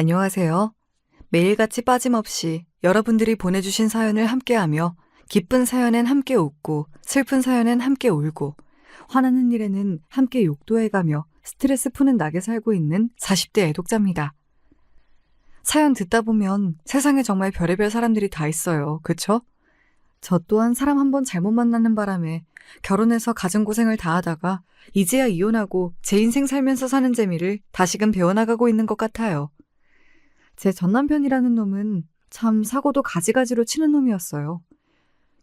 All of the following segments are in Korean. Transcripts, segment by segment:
안녕하세요. 매일같이 빠짐없이 여러분들이 보내주신 사연을 함께하며 기쁜 사연엔 함께 웃고 슬픈 사연엔 함께 울고 화나는 일에는 함께 욕도해가며 스트레스 푸는 낙에 살고 있는 40대 애독자입니다. 사연 듣다 보면 세상에 정말 별의별 사람들이 다 있어요. 그쵸? 저 또한 사람 한번 잘못 만나는 바람에 결혼해서 가정고생을 다 하다가 이제야 이혼하고 제 인생 살면서 사는 재미를 다시금 배워나가고 있는 것 같아요. 제 전남편이라는 놈은 참 사고도 가지가지로 치는 놈이었어요.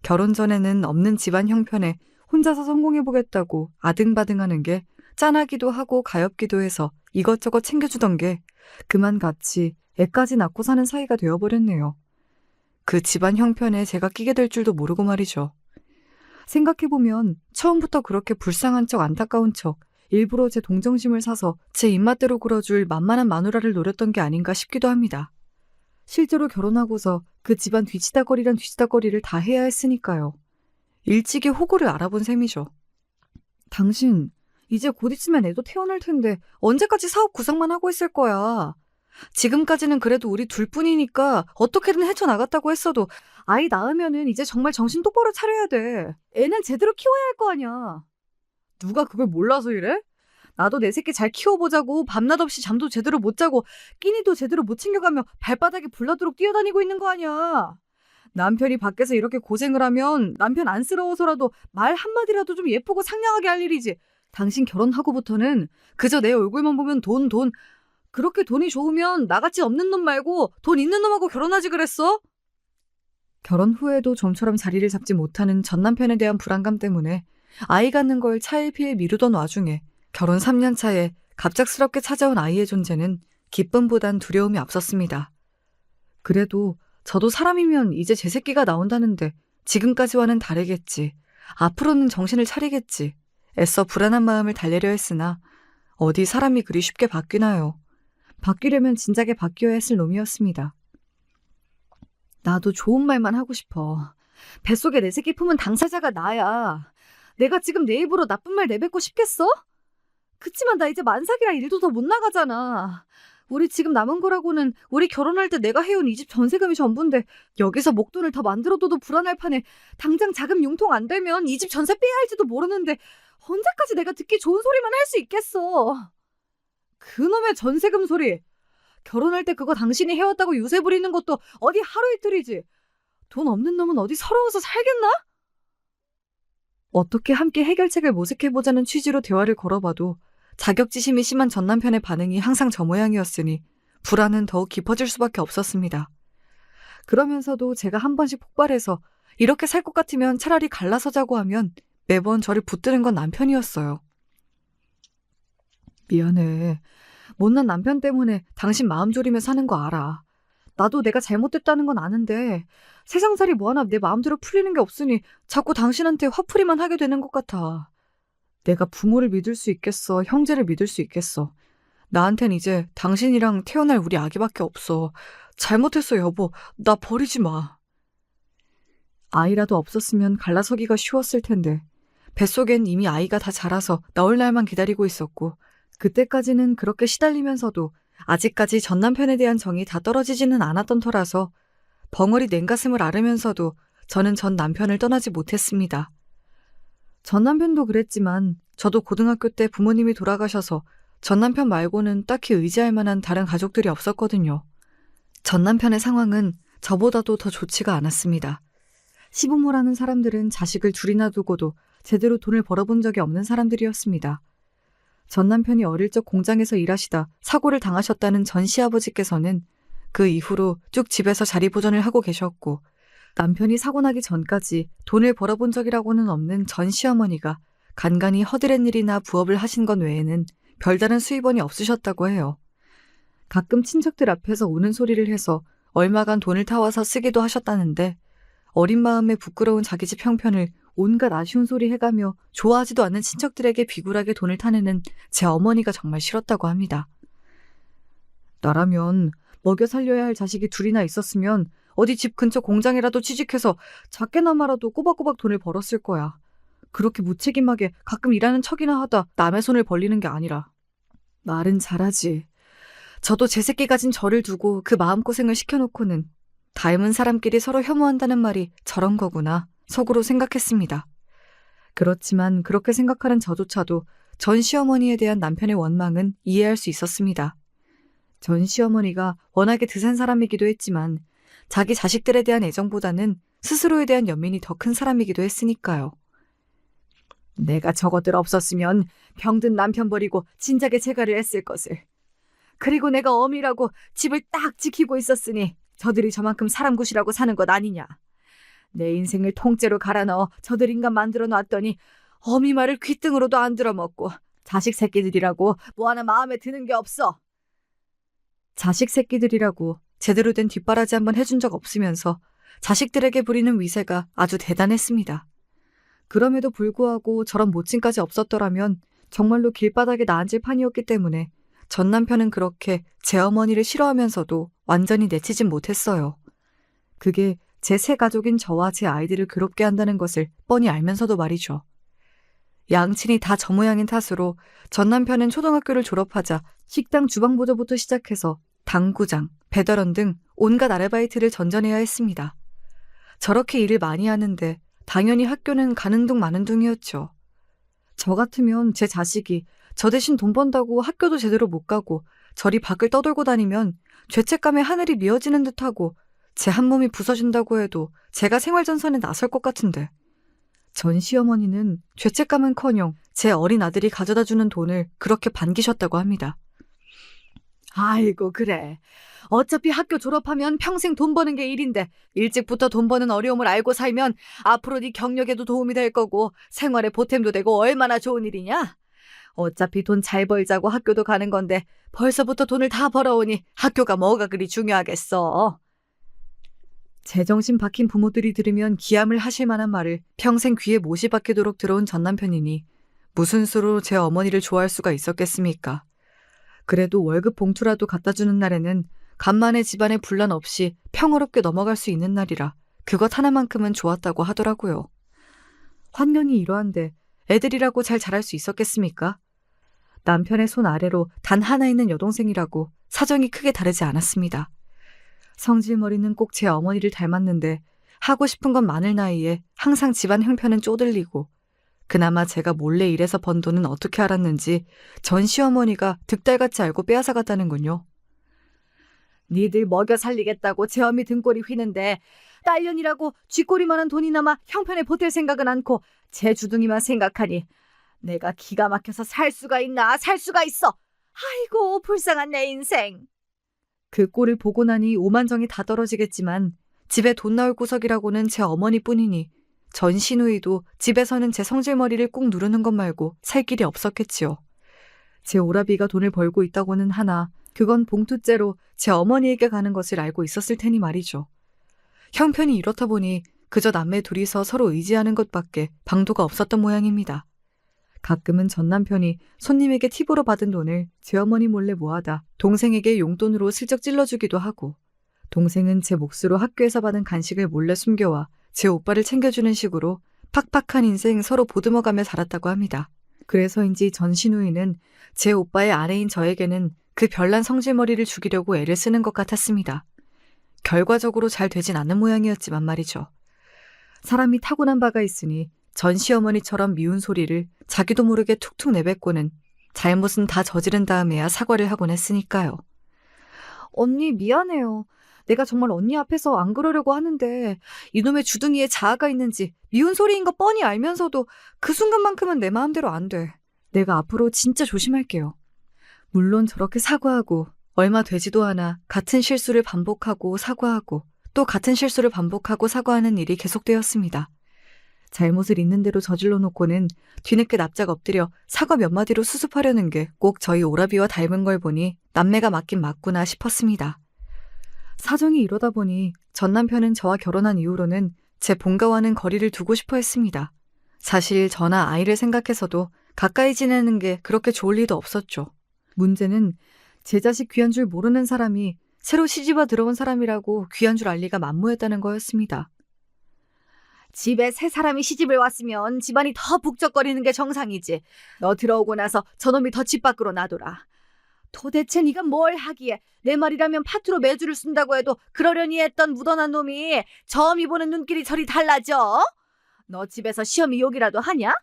결혼 전에는 없는 집안 형편에 혼자서 성공해보겠다고 아등바등하는 게 짠하기도 하고 가엾기도 해서 이것저것 챙겨주던 게 그만 같이 애까지 낳고 사는 사이가 되어버렸네요. 그 집안 형편에 제가 끼게 될 줄도 모르고 말이죠. 생각해보면 처음부터 그렇게 불쌍한 척 안타까운 척 일부러 제 동정심을 사서 제 입맛대로 굴어줄 만만한 마누라를 노렸던 게 아닌가 싶기도 합니다. 실제로 결혼하고서 그 집안 뒤치다거리란 뒤치다거리를 다 해야 했으니까요. 일찍이 호구를 알아본 셈이죠. 당신 이제 곧 있으면 애도 태어날 텐데 언제까지 사업 구상만 하고 있을 거야. 지금까지는 그래도 우리 둘뿐이니까 어떻게든 헤쳐나갔다고 했어도 아이 낳으면은 이제 정말 정신 똑바로 차려야 돼. 애는 제대로 키워야 할 거 아니야. 누가 그걸 몰라서 이래? 나도 내 새끼 잘 키워보자고 밤낮 없이 잠도 제대로 못 자고 끼니도 제대로 못 챙겨가며 발바닥에 불나도록 뛰어다니고 있는 거 아니야. 남편이 밖에서 이렇게 고생을 하면 남편 안쓰러워서라도 말 한마디라도 좀 예쁘고 상냥하게 할 일이지. 당신 결혼하고부터는 그저 내 얼굴만 보면 돈. 그렇게 돈이 좋으면 나같이 없는 놈 말고 돈 있는 놈하고 결혼하지 그랬어? 결혼 후에도 좀처럼 자리를 잡지 못하는 전 남편에 대한 불안감 때문에 아이 갖는 걸 차일피일 미루던 와중에 결혼 3년 차에 갑작스럽게 찾아온 아이의 존재는 기쁨보단 두려움이 앞섰습니다. 그래도 저도 사람이면 이제 제 새끼가 나온다는데 지금까지와는 다르겠지. 앞으로는 정신을 차리겠지. 애써 불안한 마음을 달래려 했으나 어디 사람이 그리 쉽게 바뀌나요. 바뀌려면 진작에 바뀌어야 했을 놈이었습니다. 나도 좋은 말만 하고 싶어. 뱃속에 내 새끼 품은 당사자가 나야. 내가 지금 내 입으로 나쁜 말 내뱉고 싶겠어? 그치만 나 이제 만삭이라 일도 더 못 나가잖아. 우리 지금 남은 거라고는 우리 결혼할 때 내가 해온 이 집 전세금이 전부인데 여기서 목돈을 더 만들어둬도 불안할 판에 당장 자금 융통 안 되면 이 집 전세 빼야 할지도 모르는데 언제까지 내가 듣기 좋은 소리만 할 수 있겠어. 그놈의 전세금 소리. 결혼할 때 그거 당신이 해왔다고 유세 부리는 것도 어디 하루 이틀이지. 돈 없는 놈은 어디 서러워서 살겠나? 어떻게 함께 해결책을 모색해보자는 취지로 대화를 걸어봐도 자격지심이 심한 전 남편의 반응이 항상 저 모양이었으니 불안은 더욱 깊어질 수밖에 없었습니다. 그러면서도 제가 한 번씩 폭발해서 이렇게 살 것 같으면 차라리 갈라서 자고 하면 매번 저를 붙드는 건 남편이었어요. 미안해. 못난 남편 때문에 당신 마음 졸이며 사는 거 알아. 나도 내가 잘못됐다는 건 아는데 세상살이 뭐하나 내 마음대로 풀리는 게 없으니 자꾸 당신한테 화풀이만 하게 되는 것 같아. 내가 부모를 믿을 수 있겠어? 형제를 믿을 수 있겠어? 나한텐 이제 당신이랑 태어날 우리 아기밖에 없어. 잘못했어 여보. 나 버리지 마. 아이라도 없었으면 갈라서기가 쉬웠을 텐데 뱃속엔 이미 아이가 다 자라서 나올 날만 기다리고 있었고 그때까지는 그렇게 시달리면서도 아직까지 전 남편에 대한 정이 다 떨어지지는 않았던 터라서 벙어리 냉가슴을 앓으면서도 저는 전 남편을 떠나지 못했습니다. 전 남편도 그랬지만 저도 고등학교 때 부모님이 돌아가셔서 전 남편 말고는 딱히 의지할 만한 다른 가족들이 없었거든요. 전 남편의 상황은 저보다도 더 좋지가 않았습니다. 시부모라는 사람들은 자식을 둘이나 두고도 제대로 돈을 벌어본 적이 없는 사람들이었습니다. 전 남편이 어릴 적 공장에서 일하시다 사고를 당하셨다는 전 시아버지께서는 그 이후로 쭉 집에서 자리보전을 하고 계셨고 남편이 사고 나기 전까지 돈을 벌어본 적이라고는 없는 전 시어머니가 간간히 허드렛 일이나 부업을 하신 것 외에는 별다른 수입원이 없으셨다고 해요. 가끔 친척들 앞에서 우는 소리를 해서 얼마간 돈을 타와서 쓰기도 하셨다는데 어린 마음에 부끄러운 자기 집 형편을 온갖 아쉬운 소리 해가며 좋아하지도 않는 친척들에게 비굴하게 돈을 타내는 제 어머니가 정말 싫었다고 합니다. 나라면 먹여 살려야 할 자식이 둘이나 있었으면 어디 집 근처 공장이라도 취직해서 작게나마라도 꼬박꼬박 돈을 벌었을 거야. 그렇게 무책임하게 가끔 일하는 척이나 하다 남의 손을 벌리는 게 아니라. 말은 잘하지. 저도 제 새끼 가진 저를 두고 그 마음고생을 시켜놓고는 닮은 사람끼리 서로 혐오한다는 말이 저런 거구나 속으로 생각했습니다. 그렇지만 그렇게 생각하는 저조차도 전 시어머니에 대한 남편의 원망은 이해할 수 있었습니다. 전 시어머니가 워낙에 드센 사람이기도 했지만 자기 자식들에 대한 애정보다는 스스로에 대한 연민이 더 큰 사람이기도 했으니까요. 내가 저것들 없었으면 병든 남편 버리고 진작에 재가를 했을 것을. 그리고 내가 어미라고 집을 딱 지키고 있었으니 저들이 저만큼 사람 구실하고 사는 것 아니냐. 내 인생을 통째로 갈아넣어 저들 인간 만들어 놨더니 어미 말을 귓등으로도 안 들어먹고 자식 새끼들이라고 뭐 하나 마음에 드는 게 없어. 자식 새끼들이라고 제대로 된 뒷바라지 한번 해준 적 없으면서 자식들에게 부리는 위세가 아주 대단했습니다. 그럼에도 불구하고 저런 모친까지 없었더라면 정말로 길바닥에 나앉을 판이었기 때문에 전 남편은 그렇게 제 어머니를 싫어하면서도 완전히 내치진 못했어요. 그게 제 새 가족인 저와 제 아이들을 괴롭게 한다는 것을 뻔히 알면서도 말이죠. 양친이 다 저 모양인 탓으로 전 남편은 초등학교를 졸업하자 식당 주방보조부터 시작해서 당구장, 배달원 등 온갖 아르바이트를 전전해야 했습니다. 저렇게 일을 많이 하는데 당연히 학교는 가는 둥 마는 둥이었죠. 저 같으면 제 자식이 저 대신 돈 번다고 학교도 제대로 못 가고 저리 밖을 떠돌고 다니면 죄책감에 하늘이 미어지는 듯하고 제 한 몸이 부서진다고 해도 제가 생활전선에 나설 것 같은데 전 시어머니는 죄책감은커녕 제 어린 아들이 가져다주는 돈을 그렇게 반기셨다고 합니다. 아이고 그래. 어차피 학교 졸업하면 평생 돈 버는 게 일인데 일찍부터 돈 버는 어려움을 알고 살면 앞으로 네 경력에도 도움이 될 거고 생활에 보탬도 되고 얼마나 좋은 일이냐? 어차피 돈 잘 벌자고 학교도 가는 건데 벌써부터 돈을 다 벌어오니 학교가 뭐가 그리 중요하겠어. 제정신 박힌 부모들이 들으면 기함을 하실 만한 말을 평생 귀에 못이 박히도록 들어온 전 남편이니 무슨 수로 제 어머니를 좋아할 수가 있었겠습니까? 그래도 월급 봉투라도 갖다 주는 날에는 간만에 집안에 분란 없이 평화롭게 넘어갈 수 있는 날이라 그것 하나만큼은 좋았다고 하더라고요. 환경이 이러한데 애들이라고 잘 자랄 수 있었겠습니까? 남편의 손 아래로 단 하나 있는 여동생이라고 사정이 크게 다르지 않았습니다. 성질머리는 꼭 제 어머니를 닮았는데 하고 싶은 건 많을 나이에 항상 집안 형편은 쪼들리고 그나마 제가 몰래 일해서 번 돈은 어떻게 알았는지 전 시어머니가 득달같이 알고 빼앗아갔다는군요. 니들 먹여 살리겠다고 제 어미 등골이 휘는데 딸년이라고 쥐꼬리만한 돈이나마 형편에 보탤 생각은 않고 제 주둥이만 생각하니 내가 기가 막혀서 살 수가 있나 살 수가 있어. 아이고 불쌍한 내 인생. 그 꼴을 보고 나니 오만정이 다 떨어지겠지만 집에 돈 나올 구석이라고는 제 어머니뿐이니 전 시누이도 집에서는 제 성질머리를 꾹 누르는 것 말고 살 길이 없었겠지요. 제 오라비가 돈을 벌고 있다고는 하나 그건 봉투째로 제 어머니에게 가는 것을 알고 있었을 테니 말이죠. 형편이 이렇다 보니 그저 남매 둘이서 서로 의지하는 것밖에 방도가 없었던 모양입니다. 가끔은 전 남편이 손님에게 팁으로 받은 돈을 제 어머니 몰래 모아다 동생에게 용돈으로 슬쩍 찔러주기도 하고 동생은 제 몫으로 학교에서 받은 간식을 몰래 숨겨와 제 오빠를 챙겨주는 식으로 팍팍한 인생 서로 보듬어가며 살았다고 합니다. 그래서인지 전 시누이는 제 오빠의 아내인 저에게는 그 별난 성질머리를 죽이려고 애를 쓰는 것 같았습니다. 결과적으로 잘 되진 않는 모양이었지만 말이죠. 사람이 타고난 바가 있으니 전 시어머니처럼 미운 소리를 자기도 모르게 툭툭 내뱉고는 잘못은 다 저지른 다음에야 사과를 하곤 했으니까요. 언니 미안해요. 내가 정말 언니 앞에서 안 그러려고 하는데 이놈의 주둥이에 자아가 있는지 미운 소리인 거 뻔히 알면서도 그 순간만큼은 내 마음대로 안 돼. 내가 앞으로 진짜 조심할게요. 물론 저렇게 사과하고 얼마 되지도 않아 같은 실수를 반복하고 사과하고 또 같은 실수를 반복하고 사과하는 일이 계속되었습니다. 잘못을 있는 대로 저질러 놓고는 뒤늦게 납작 엎드려 사과 몇 마디로 수습하려는 게 꼭 저희 오라비와 닮은 걸 보니 남매가 맞긴 맞구나 싶었습니다. 사정이 이러다 보니 전 남편은 저와 결혼한 이후로는 제 본가와는 거리를 두고 싶어 했습니다. 사실 저나 아이를 생각해서도 가까이 지내는 게 그렇게 좋을 리도 없었죠. 문제는 제 자식 귀한 줄 모르는 사람이 새로 시집와 들어온 사람이라고 귀한 줄 알 리가 만무했다는 거였습니다. 집에 새 사람이 시집을 왔으면 집안이 더 북적거리는 게 정상이지. 너 들어오고 나서 저놈이 더 집 밖으로 나돌아. 도대체 네가 뭘 하기에 내 말이라면 파트로 매주를 쓴다고 해도 그러려니 했던 묻어난 놈이 점이 보는 눈길이 저리 달라져? 너 집에서 시험이 욕이라도 하냐?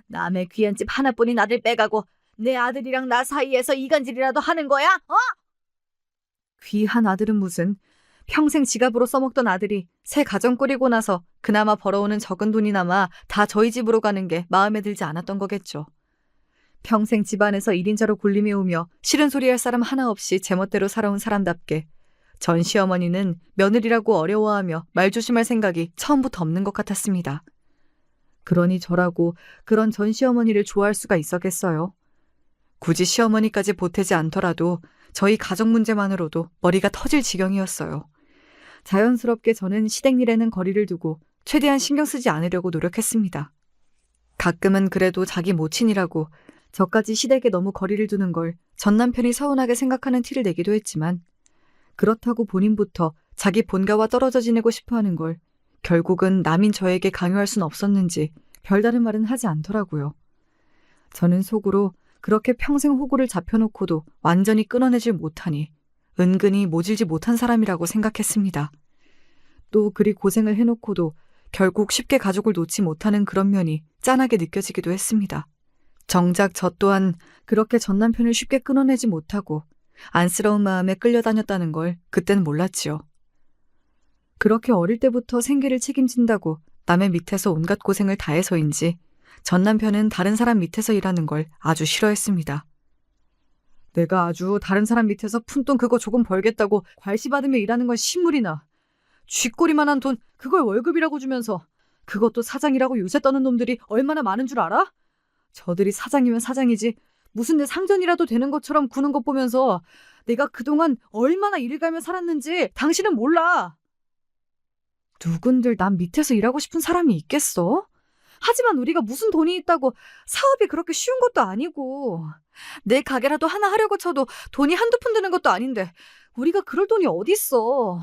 남의 귀한 집 하나뿐인 아들 빼가고 내 아들이랑 나 사이에서 이간질이라도 하는 거야? 귀한 아들은 무슨, 평생 지갑으로 써먹던 아들이 새 가정 꾸리고 나서 그나마 벌어오는 적은 돈이나마 다 저희 집으로 가는 게 마음에 들지 않았던 거겠죠. 평생 집안에서 1인자로 군림해오며 싫은 소리 할 사람 하나 없이 제멋대로 살아온 사람답게 전 시어머니는 며느리라고 어려워하며 말조심할 생각이 처음부터 없는 것 같았습니다. 그러니 저라고 그런 전 시어머니를 좋아할 수가 있었겠어요. 굳이 시어머니까지 보태지 않더라도 저희 가정 문제만으로도 머리가 터질 지경이었어요. 자연스럽게 저는 시댁일에는 거리를 두고 최대한 신경 쓰지 않으려고 노력했습니다. 가끔은 그래도 자기 모친이라고 저까지 시댁에 너무 거리를 두는 걸 전 남편이 서운하게 생각하는 티를 내기도 했지만 그렇다고 본인부터 자기 본가와 떨어져 지내고 싶어하는 걸 결국은 남인 저에게 강요할 순 없었는지 별다른 말은 하지 않더라고요. 저는 속으로 그렇게 평생 호구를 잡혀놓고도 완전히 끊어내질 못하니 은근히 모질지 못한 사람이라고 생각했습니다. 또 그리 고생을 해놓고도 결국 쉽게 가족을 놓지 못하는 그런 면이 짠하게 느껴지기도 했습니다. 정작 저 또한 그렇게 전 남편을 쉽게 끊어내지 못하고 안쓰러운 마음에 끌려다녔다는 걸 그땐 몰랐지요. 그렇게 어릴 때부터 생계를 책임진다고 남의 밑에서 온갖 고생을 다해서인지 전 남편은 다른 사람 밑에서 일하는 걸 아주 싫어했습니다. 내가 아주 다른 사람 밑에서 푼돈 그거 조금 벌겠다고 괄시받으며 일하는 건 신물이나 쥐꼬리만한 돈 그걸 월급이라고 주면서 그것도 사장이라고 요새 떠는 놈들이 얼마나 많은 줄 알아? 저들이 사장이면 사장이지 무슨 내 상전이라도 되는 것처럼 구는 것 보면서 내가 그동안 얼마나 일을 갈며 살았는지 당신은 몰라. 누군들 남 밑에서 일하고 싶은 사람이 있겠어? 하지만 우리가 무슨 돈이 있다고 사업이 그렇게 쉬운 것도 아니고 내 가게라도 하나 하려고 쳐도 돈이 한두 푼 드는 것도 아닌데 우리가 그럴 돈이 어딨어.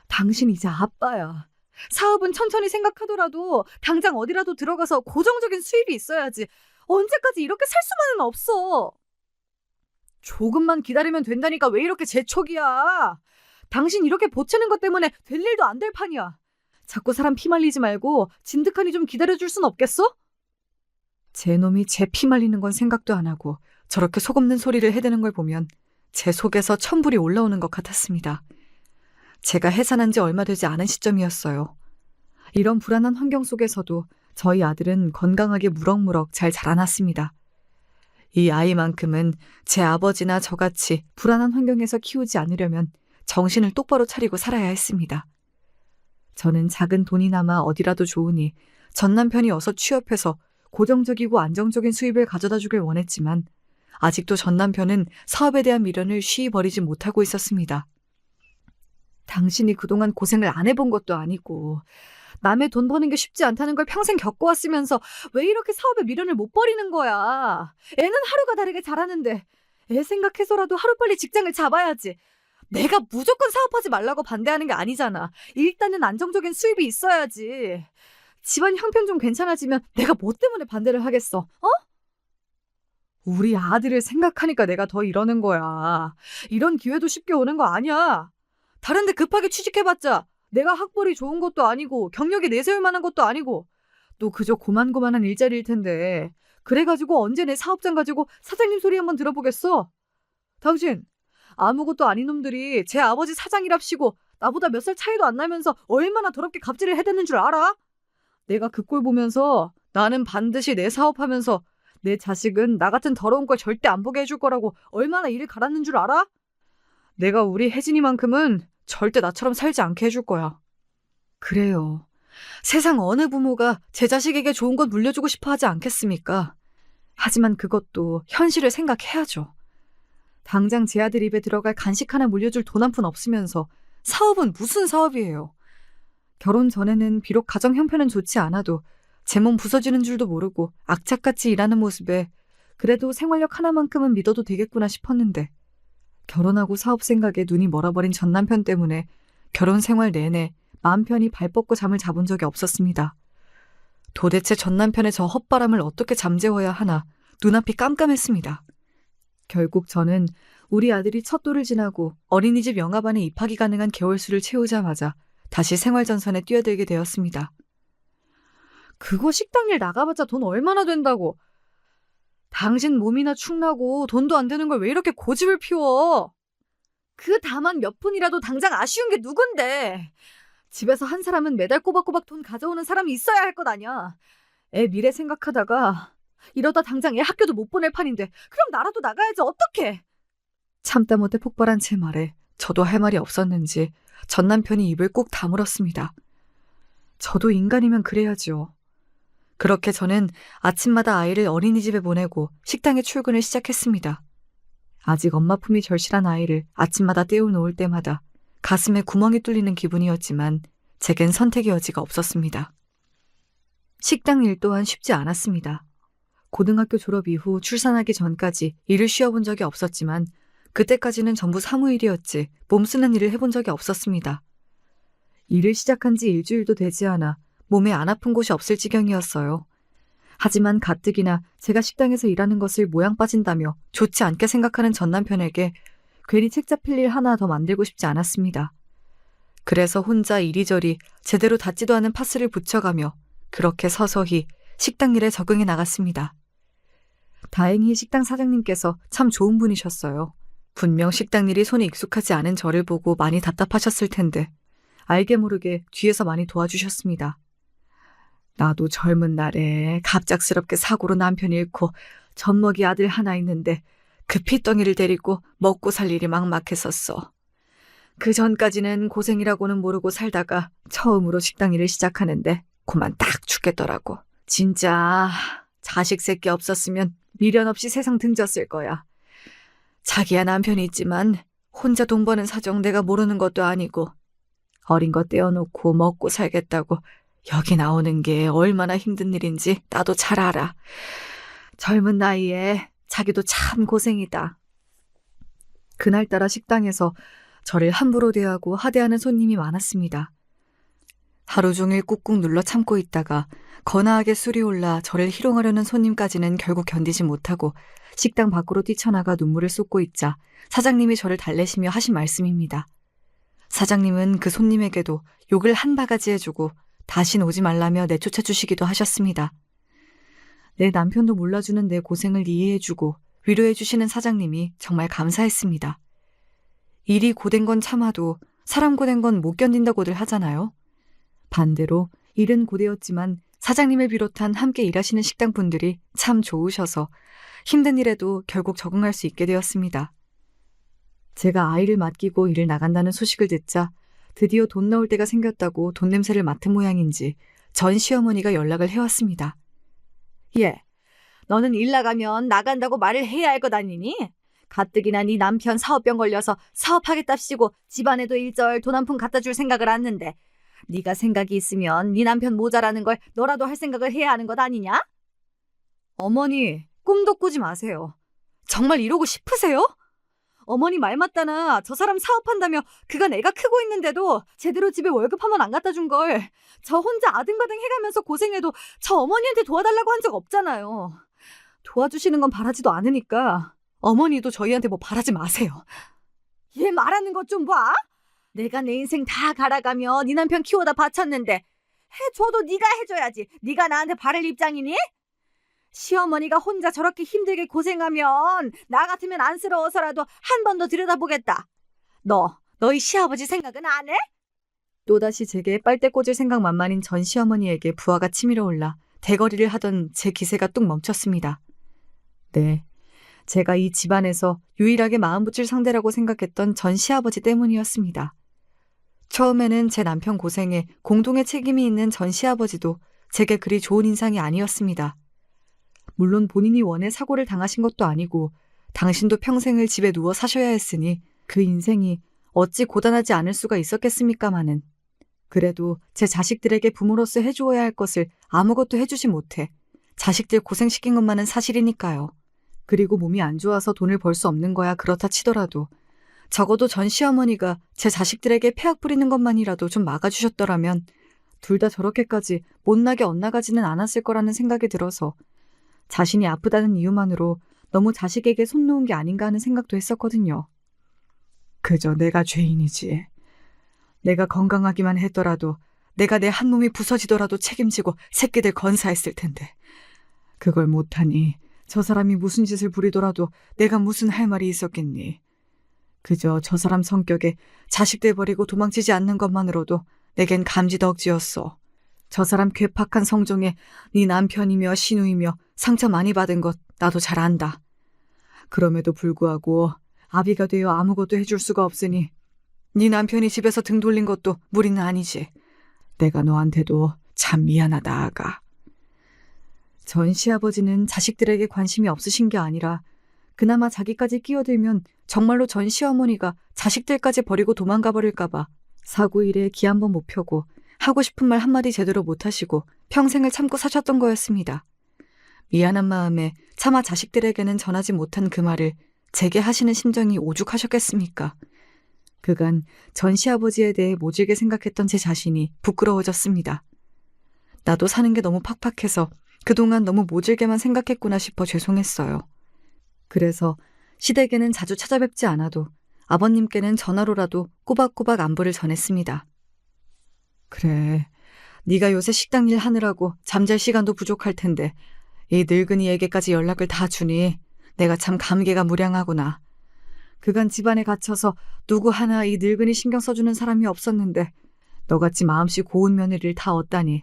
당신 이제 아빠야. 사업은 천천히 생각하더라도 당장 어디라도 들어가서 고정적인 수입이 있어야지. 언제까지 이렇게 살 수만은 없어. 조금만 기다리면 된다니까 왜 이렇게 재촉이야. 당신 이렇게 보채는 것 때문에 될 일도 안 될 판이야. 자꾸 사람 피 말리지 말고 진득하니 좀 기다려줄 순 없겠어? 제 놈이 제 피 말리는 건 생각도 안 하고 저렇게 속없는 소리를 해대는 걸 보면 제 속에서 천불이 올라오는 것 같았습니다. 제가 해산한 지 얼마 되지 않은 시점이었어요. 이런 불안한 환경 속에서도 저희 아들은 건강하게 무럭무럭 잘 자라났습니다. 이 아이만큼은 제 아버지나 저같이 불안한 환경에서 키우지 않으려면 정신을 똑바로 차리고 살아야 했습니다. 저는 작은 돈이나마 어디라도 좋으니 전 남편이 어서 취업해서 고정적이고 안정적인 수입을 가져다 주길 원했지만 아직도 전 남편은 사업에 대한 미련을 쉬이 버리지 못하고 있었습니다. 당신이 그동안 고생을 안 해본 것도 아니고 남의 돈 버는 게 쉽지 않다는 걸 평생 겪어왔으면서 왜 이렇게 사업에 미련을 못 버리는 거야? 애는 하루가 다르게 자라는데 애 생각해서라도 하루빨리 직장을 잡아야지. 내가 무조건 사업하지 말라고 반대하는 게 아니잖아. 일단은 안정적인 수입이 있어야지. 집안 형편 좀 괜찮아지면 내가 뭐 때문에 반대를 하겠어? 우리 아들을 생각하니까 내가 더 이러는 거야. 이런 기회도 쉽게 오는 거 아니야. 다른 데 급하게 취직해봤자 내가 학벌이 좋은 것도 아니고 경력이 내세울 만한 것도 아니고 또 그저 고만고만한 일자리일 텐데 그래가지고 언제 내 사업장 가지고 사장님 소리 한번 들어보겠어? 당신 아무것도 아닌 놈들이 제 아버지 사장이랍시고 나보다 몇 살 차이도 안 나면서 얼마나 더럽게 갑질을 해대는 줄 알아? 내가 그 꼴 보면서 나는 반드시 내 사업하면서 내 자식은 나 같은 더러운 걸 절대 안 보게 해줄 거라고 얼마나 일을 갈았는 줄 알아? 내가 우리 혜진이만큼은 절대 나처럼 살지 않게 해줄 거야. 그래요. 세상 어느 부모가 제 자식에게 좋은 건 물려주고 싶어 하지 않겠습니까? 하지만 그것도 현실을 생각해야죠. 당장 제 아들 입에 들어갈 간식 하나 물려줄 돈 한 푼 없으면서 사업은 무슨 사업이에요. 결혼 전에는 비록 가정 형편은 좋지 않아도 제 몸 부서지는 줄도 모르고 악착같이 일하는 모습에 그래도 생활력 하나만큼은 믿어도 되겠구나 싶었는데 결혼하고 사업 생각에 눈이 멀어버린 전 남편 때문에 결혼 생활 내내 마음 편히 발 뻗고 잠을 잡은 적이 없었습니다. 도대체 전 남편의 저 헛바람을 어떻게 잠재워야 하나 눈앞이 깜깜했습니다. 결국 저는 우리 아들이 첫 돌을 지나고 어린이집 영아반에 입학이 가능한 개월수를 채우자마자 다시 생활전선에 뛰어들게 되었습니다. 그거 식당 일 나가봤자 돈 얼마나 된다고. 당신 몸이나 축나고 돈도 안 되는 걸 왜 이렇게 고집을 피워. 그 다만 몇 푼이라도 당장 아쉬운 게 누군데. 집에서 한 사람은 매달 꼬박꼬박 돈 가져오는 사람이 있어야 할 것 아니야. 애 미래 생각하다가 이러다 당장 애 학교도 못 보낼 판인데 그럼 나라도 나가야지 어떡해. 참다 못해 폭발한 제 말에 저도 할 말이 없었는지 전 남편이 입을 꼭 다물었습니다. 저도 인간이면 그래야죠. 그렇게 저는 아침마다 아이를 어린이집에 보내고 식당에 출근을 시작했습니다. 아직 엄마 품이 절실한 아이를 아침마다 떼어놓을 때마다 가슴에 구멍이 뚫리는 기분이었지만 제겐 선택의 여지가 없었습니다. 식당 일 또한 쉽지 않았습니다. 고등학교 졸업 이후 출산하기 전까지 일을 쉬어본 적이 없었지만 그때까지는 전부 사무일이었지 몸쓰는 일을 해본 적이 없었습니다. 일을 시작한 지 일주일도 되지 않아 몸에 안 아픈 곳이 없을 지경이었어요. 하지만 가뜩이나 제가 식당에서 일하는 것을 모양 빠진다며 좋지 않게 생각하는 전 남편에게 괜히 책 잡힐 일 하나 더 만들고 싶지 않았습니다. 그래서 혼자 이리저리 제대로 닿지도 않은 파스를 붙여가며 그렇게 서서히 식당 일에 적응해 나갔습니다. 다행히 식당 사장님께서 참 좋은 분이셨어요. 분명 식당 일이 손에 익숙하지 않은 저를 보고 많이 답답하셨을 텐데 알게 모르게 뒤에서 많이 도와주셨습니다. 나도 젊은 날에 갑작스럽게 사고로 남편 잃고 젖먹이 아들 하나 있는데 그 핏덩이를 데리고 먹고 살 일이 막막했었어. 그 전까지는 고생이라고는 모르고 살다가 처음으로 식당 일을 시작하는데 그만 딱 죽겠더라고. 진짜 자식 새끼 없었으면 미련 없이 세상 등졌을 거야. 자기야 남편이 있지만 혼자 돈 버는 사정 내가 모르는 것도 아니고 어린 거 떼어놓고 먹고 살겠다고 여기 나오는 게 얼마나 힘든 일인지 나도 잘 알아. 젊은 나이에 자기도 참 고생이다. 그날따라 식당에서 저를 함부로 대하고 하대하는 손님이 많았습니다. 하루 종일 꾹꾹 눌러 참고 있다가 거나하게 술이 올라 저를 희롱하려는 손님까지는 결국 견디지 못하고 식당 밖으로 뛰쳐나가 눈물을 쏟고 있자 사장님이 저를 달래시며 하신 말씀입니다. 사장님은 그 손님에게도 욕을 한 바가지 해주고 다신 오지 말라며 내쫓아 주시기도 하셨습니다. 내 남편도 몰라주는 내 고생을 이해해주고 위로해주시는 사장님이 정말 감사했습니다. 일이 고된 건 참아도 사람 고된 건 못 견딘다고들 하잖아요. 반대로 일은 고되었지만 사장님을 비롯한 함께 일하시는 식당 분들이 참 좋으셔서 힘든 일에도 결국 적응할 수 있게 되었습니다. 제가 아이를 맡기고 일을 나간다는 소식을 듣자 드디어 돈 나올 때가 생겼다고 돈 냄새를 맡은 모양인지 전 시어머니가 연락을 해왔습니다. 예, 너는 일 나가면 나간다고 말을 해야 할 것 아니니? 가뜩이나 네 남편 사업병 걸려서 사업하겠답시고 집안에도 일절 돈 한 푼 갖다 줄 생각을 않는데 네가 생각이 있으면 네 남편 모자라는 걸 너라도 할 생각을 해야 하는 것 아니냐? 어머니, 꿈도 꾸지 마세요. 정말 이러고 싶으세요? 어머니 말 맞다나 저 사람 사업한다며 그간 애가 크고 있는데도 제대로 집에 월급 한 번 안 갖다 준 걸 저 혼자 아등바등 해가면서 고생해도 저 어머니한테 도와달라고 한 적 없잖아요. 도와주시는 건 바라지도 않으니까 어머니도 저희한테 뭐 바라지 마세요. 얘 말하는 것 좀 봐. 내가 내 인생 다 갈아가며 네 남편 키워다 바쳤는데 해줘도 네가 해줘야지. 네가 나한테 바랄 입장이니? 시어머니가 혼자 저렇게 힘들게 고생하면 나 같으면 안쓰러워서라도 한 번 더 들여다보겠다. 너희 시아버지 생각은 안 해? 또다시 제게 빨대 꽂을 생각 만만인 전 시어머니에게 부하가 치밀어 올라 대거리를 하던 제 기세가 뚝 멈췄습니다. 네, 제가 이 집안에서 유일하게 마음 붙일 상대라고 생각했던 전 시아버지 때문이었습니다. 처음에는 제 남편 고생에 공동의 책임이 있는 전 시아버지도 제게 그리 좋은 인상이 아니었습니다. 물론 본인이 원해 사고를 당하신 것도 아니고 당신도 평생을 집에 누워 사셔야 했으니 그 인생이 어찌 고단하지 않을 수가 있었겠습니까마는 그래도 제 자식들에게 부모로서 해주어야 할 것을 아무것도 해주지 못해 자식들 고생시킨 것만은 사실이니까요. 그리고 몸이 안 좋아서 돈을 벌 수 없는 거야 그렇다 치더라도 적어도 전 시어머니가 제 자식들에게 폐악 부리는 것만이라도 좀 막아주셨더라면 둘 다 저렇게까지 못나게 엇나가지는 않았을 거라는 생각이 들어서 자신이 아프다는 이유만으로 너무 자식에게 손 놓은 게 아닌가 하는 생각도 했었거든요. 그저 내가 죄인이지. 내가 건강하기만 했더라도, 내가 내 한 몸이 부서지더라도 책임지고 새끼들 건사했을 텐데. 그걸 못하니 저 사람이 무슨 짓을 부리더라도 내가 무슨 할 말이 있었겠니. 그저 저 사람 성격에 자식들 버리고 도망치지 않는 것만으로도 내겐 감지덕지였어. 저 사람 괴팍한 성정에 네 남편이며 시누이며 상처 많이 받은 것 나도 잘 안다. 그럼에도 불구하고 아비가 되어 아무것도 해줄 수가 없으니 네 남편이 집에서 등 돌린 것도 무리는 아니지. 내가 너한테도 참 미안하다, 아가. 전 시아버지는 자식들에게 관심이 없으신 게 아니라 그나마 자기까지 끼어들면 정말로 전 시어머니가 자식들까지 버리고 도망가 버릴까 봐 사고일에 기 한 번 못 펴고 하고 싶은 말 한마디 제대로 못 하시고 평생을 참고 사셨던 거였습니다. 미안한 마음에 차마 자식들에게는 전하지 못한 그 말을 제게 하시는 심정이 오죽하셨겠습니까? 그간 전 시아버지에 대해 모질게 생각했던 제 자신이 부끄러워졌습니다. 나도 사는 게 너무 팍팍해서 그동안 너무 모질게만 생각했구나 싶어 죄송했어요. 그래서 시댁에는 자주 찾아뵙지 않아도 아버님께는 전화로라도 꼬박꼬박 안부를 전했습니다. 그래, 네가 요새 식당 일 하느라고 잠잘 시간도 부족할 텐데 이 늙은이에게까지 연락을 다 주니 내가 참 감개가 무량하구나. 그간 집안에 갇혀서 누구 하나 이 늙은이 신경 써주는 사람이 없었는데 너같이 마음씨 고운 며느리를 다 얻다니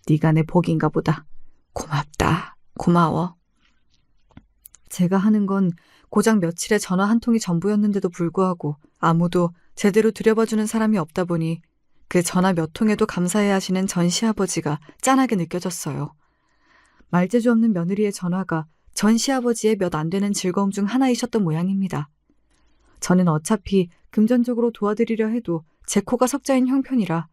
네가 내 복인가 보다. 고맙다. 고마워. 제가 하는 건 고작 며칠의 전화 한 통이 전부였는데도 불구하고 아무도 제대로 들여봐주는 사람이 없다 보니 그 전화 몇 통에도 감사해야 하시는 전 시아버지가 짠하게 느껴졌어요. 말재주 없는 며느리의 전화가 전 시아버지의 몇 안 되는 즐거움 중 하나이셨던 모양입니다. 저는 어차피 금전적으로 도와드리려 해도 제 코가 석자인 형편이라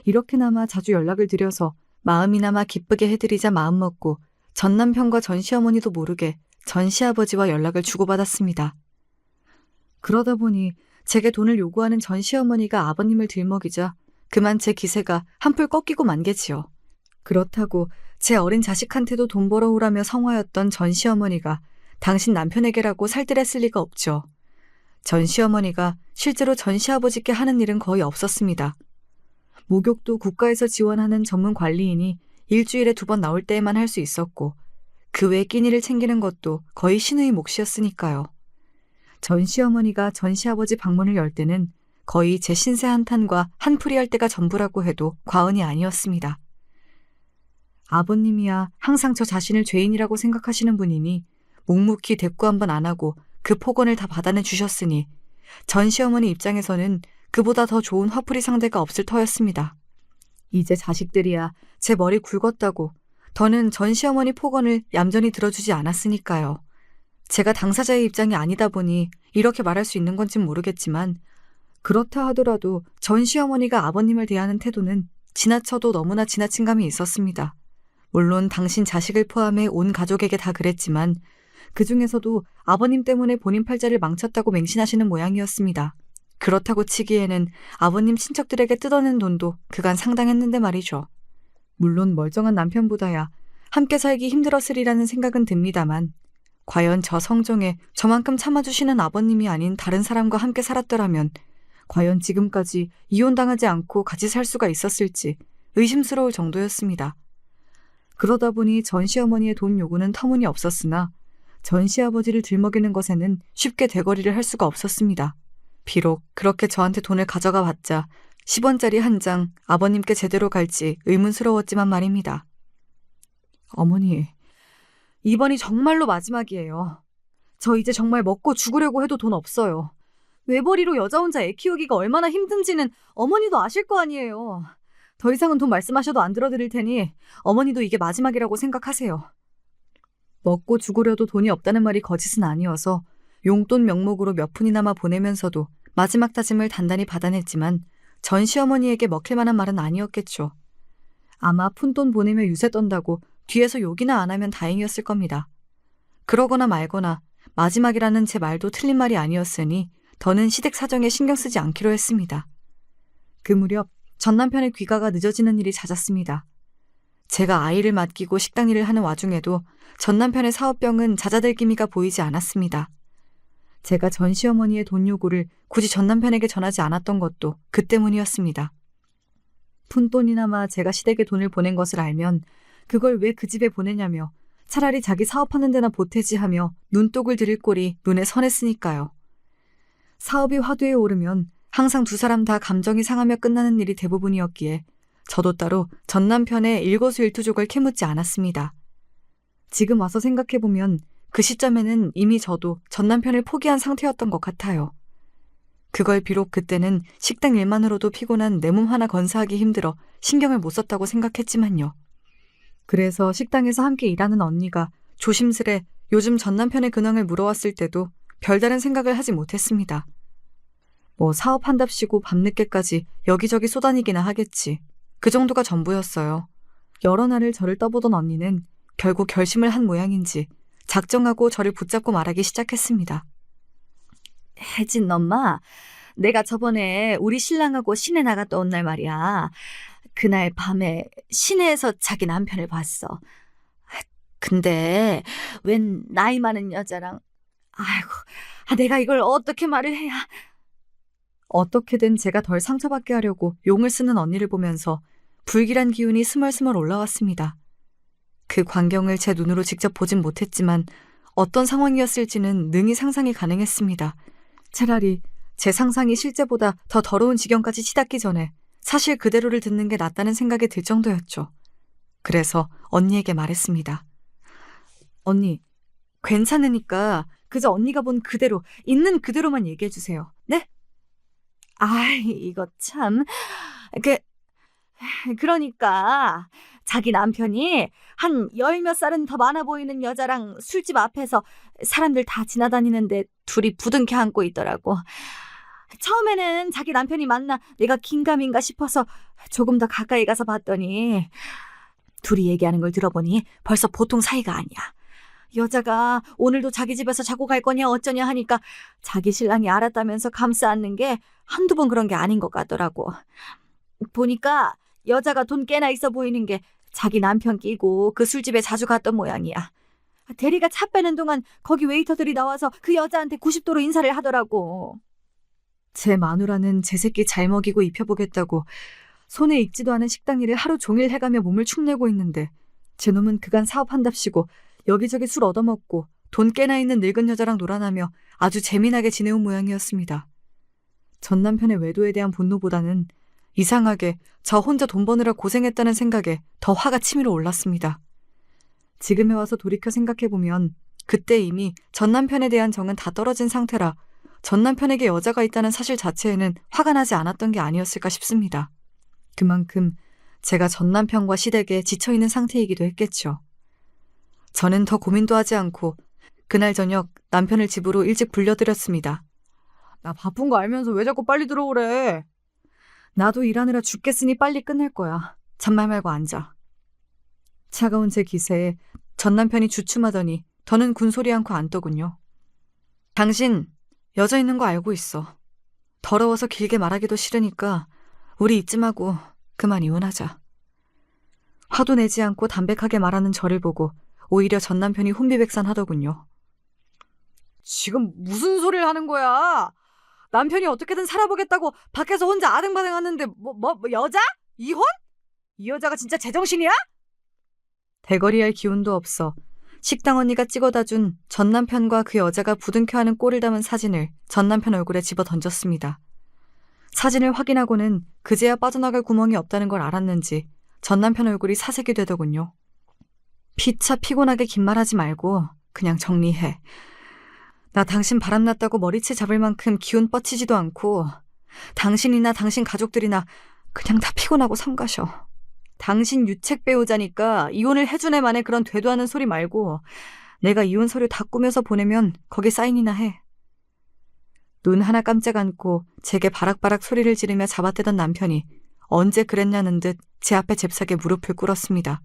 이렇게나마 자주 연락을 드려서 마음이나마 기쁘게 해드리자 마음먹고 전 남편과 전 시어머니도 모르게 전 시아버지와 연락을 주고받았습니다. 그러다 보니 제게 돈을 요구하는 전 시어머니가 아버님을 들먹이자 그만 제 기세가 한풀 꺾이고 만개지요. 그렇다고 제 어린 자식한테도 돈 벌어오라며 성화였던 전 시어머니가 당신 남편에게라고 살뜰했을 리가 없죠. 전 시어머니가 실제로 전 시아버지께 하는 일은 거의 없었습니다. 목욕도 국가에서 지원하는 전문 관리인이 일주일에 2번 나올 때에만 할 수 있었고 그 외 끼니를 챙기는 것도 거의 시누이 몫이었으니까요. 전 시어머니가 전 시아버지 방문을 열 때는 거의 제 신세 한탄과 한풀이 할 때가 전부라고 해도 과언이 아니었습니다. 아버님이야 항상 저 자신을 죄인이라고 생각하시는 분이니 묵묵히 대꾸 한 번 안 하고 그 폭언을 다 받아내 주셨으니 전 시어머니 입장에서는 그보다 더 좋은 화풀이 상대가 없을 터였습니다. 이제 자식들이야 제 머리 굵었다고 더는 전 시어머니 폭언을 얌전히 들어주지 않았으니까요. 제가 당사자의 입장이 아니다 보니 이렇게 말할 수 있는 건진 모르겠지만 그렇다 하더라도 전 시어머니가 아버님을 대하는 태도는 지나쳐도 너무나 지나친 감이 있었습니다. 물론 당신 자식을 포함해 온 가족에게 다 그랬지만 그 중에서도 아버님 때문에 본인 팔자를 망쳤다고 맹신하시는 모양이었습니다. 그렇다고 치기에는 아버님 친척들에게 뜯어낸 돈도 그간 상당했는데 말이죠. 물론 멀쩡한 남편보다야 함께 살기 힘들었으리라는 생각은 듭니다만 과연 저 성정에 저만큼 참아주시는 아버님이 아닌 다른 사람과 함께 살았더라면 과연 지금까지 이혼당하지 않고 같이 살 수가 있었을지 의심스러울 정도였습니다. 그러다 보니 전 시어머니의 돈 요구는 터무니없었으나 전 시아버지를 들먹이는 것에는 쉽게 대거리를 할 수가 없었습니다. 비록 그렇게 저한테 돈을 가져가 봤자 10원짜리 한 장 아버님께 제대로 갈지 의문스러웠지만 말입니다. 어머니, 이번이 정말로 마지막이에요. 저 이제 정말 먹고 죽으려고 해도 돈 없어요. 외벌이로 여자 혼자 애 키우기가 얼마나 힘든지는 어머니도 아실 거 아니에요. 더 이상은 돈 말씀하셔도 안 들어드릴 테니 어머니도 이게 마지막이라고 생각하세요. 먹고 죽으려도 돈이 없다는 말이 거짓은 아니어서 용돈 명목으로 몇 푼이나마 보내면서도 마지막 다짐을 단단히 받아냈지만 전 시어머니에게 먹힐 만한 말은 아니었겠죠. 아마 푼돈 보내며 유세 떤다고 뒤에서 욕이나 안 하면 다행이었을 겁니다. 그러거나 말거나 마지막이라는 제 말도 틀린 말이 아니었으니 더는 시댁 사정에 신경 쓰지 않기로 했습니다. 그 무렵 전 남편의 귀가가 늦어지는 일이 잦았습니다. 제가 아이를 맡기고 식당 일을 하는 와중에도 전 남편의 사업병은 잦아들 기미가 보이지 않았습니다. 제가 전 시어머니의 돈 요구를 굳이 전 남편에게 전하지 않았던 것도 그 때문이었습니다. 푼돈이나마 제가 시댁에 돈을 보낸 것을 알면 그걸 왜 그 집에 보내냐며 차라리 자기 사업하는 데나 보태지 하며 눈독을 들일 꼴이 눈에 선했으니까요. 사업이 화두에 오르면 항상 두 사람 다 감정이 상하며 끝나는 일이 대부분이었기에 저도 따로 전 남편의 일거수일투족을 캐묻지 않았습니다. 지금 와서 생각해보면 그 시점에는 이미 저도 전 남편을 포기한 상태였던 것 같아요. 그걸 비록 그때는 식당 일만으로도 피곤한 내 몸 하나 건사하기 힘들어 신경을 못 썼다고 생각했지만요. 그래서 식당에서 함께 일하는 언니가 조심스레 요즘 전 남편의 근황을 물어왔을 때도 별다른 생각을 하지 못했습니다. 뭐 사업한답시고 밤늦게까지 여기저기 쏘다니기나 하겠지. 그 정도가 전부였어요. 여러 날을 저를 떠보던 언니는 결국 결심을 한 모양인지 작정하고 저를 붙잡고 말하기 시작했습니다. 혜진 엄마, 내가 저번에 우리 신랑하고 시내 나갔다 온 날 말이야. 그날 밤에 시내에서 자기 남편을 봤어. 근데 웬 나이 많은 여자랑, 아이고, 내가 이걸 어떻게 말을 해야. 어떻게든 제가 덜 상처받게 하려고 용을 쓰는 언니를 보면서 불길한 기운이 스멀스멀 올라왔습니다. 그 광경을 제 눈으로 직접 보진 못했지만 어떤 상황이었을지는 능히 상상이 가능했습니다. 차라리 제 상상이 실제보다 더 더러운 지경까지 치닫기 전에 사실 그대로를 듣는 게 낫다는 생각이 들 정도였죠. 그래서 언니에게 말했습니다. 언니, 괜찮으니까 그저 언니가 본 그대로, 있는 그대로만 얘기해 주세요. 네? 이거 참. 그러니까 자기 남편이 한 열 몇 살은 더 많아 보이는 여자랑 술집 앞에서 사람들 다 지나다니는데 둘이 부둥켜 안고 있더라고. 처음에는 자기 남편이 맞나 내가 긴가민가 싶어서 조금 더 가까이 가서 봤더니 둘이 얘기하는 걸 들어보니 벌써 보통 사이가 아니야. 여자가 오늘도 자기 집에서 자고 갈 거냐 어쩌냐 하니까 자기 신랑이 알았다면서 감싸 안는 게 한두 번 그런 게 아닌 것 같더라고. 보니까 여자가 돈 꽤나 있어 보이는 게 자기 남편 끼고 그 술집에 자주 갔던 모양이야. 대리가 차 빼는 동안 거기 웨이터들이 나와서 그 여자한테 90도로 인사를 하더라고. 제 마누라는 제 새끼 잘 먹이고 입혀보겠다고 손에 익지도 않은 식당 일을 하루 종일 해가며 몸을 축내고 있는데 제 놈은 그간 사업한답시고 여기저기 술 얻어먹고 돈 꽤나 있는 늙은 여자랑 놀아나며 아주 재미나게 지내온 모양이었습니다. 전 남편의 외도에 대한 분노보다는 이상하게 저 혼자 돈 버느라 고생했다는 생각에 더 화가 치밀어 올랐습니다. 지금에 와서 돌이켜 생각해보면 그때 이미 전 남편에 대한 정은 다 떨어진 상태라 전 남편에게 여자가 있다는 사실 자체에는 화가 나지 않았던 게 아니었을까 싶습니다. 그만큼 제가 전 남편과 시댁에 지쳐있는 상태이기도 했겠죠. 저는 더 고민도 하지 않고 그날 저녁 남편을 집으로 일찍 불려드렸습니다. 나 바쁜 거 알면서 왜 자꾸 빨리 들어오래? 나도 일하느라 죽겠으니 빨리 끝낼 거야. 잔말 말고 앉아. 차가운 제 기세에 전 남편이 주춤하더니 더는 군소리 않고 앉더군요. 당신 여자 있는 거 알고 있어. 더러워서 길게 말하기도 싫으니까 우리 이쯤 하고 그만 이혼하자. 화도 내지 않고 담백하게 말하는 저를 보고 오히려 전 남편이 혼비백산하더군요. 지금 무슨 소리를 하는 거야? 남편이 어떻게든 살아보겠다고 밖에서 혼자 아등바등하는데 뭐 여자? 이혼? 이 여자가 진짜 제정신이야? 대거리할 기운도 없어 식당 언니가 찍어다 준 전 남편과 그 여자가 부둥켜하는 꼴을 담은 사진을 전 남편 얼굴에 집어 던졌습니다. 사진을 확인하고는 그제야 빠져나갈 구멍이 없다는 걸 알았는지 전 남편 얼굴이 사색이 되더군요. 피차 피곤하게 긴 말하지 말고 그냥 정리해. 나 당신 바람났다고 머리채 잡을 만큼 기운 뻗치지도 않고 당신이나 당신 가족들이나 그냥 다 피곤하고 삼가셔. 당신 유책 배우자니까 이혼을 해준 애 만에 그런 되도 않은 소리 말고 내가 이혼 서류 다 꾸며서 보내면 거기 사인이나 해. 눈 하나 깜짝 않고 제게 바락바락 소리를 지르며 잡아떼던 남편이 언제 그랬냐는 듯 제 앞에 잽싸게 무릎을 꿇었습니다.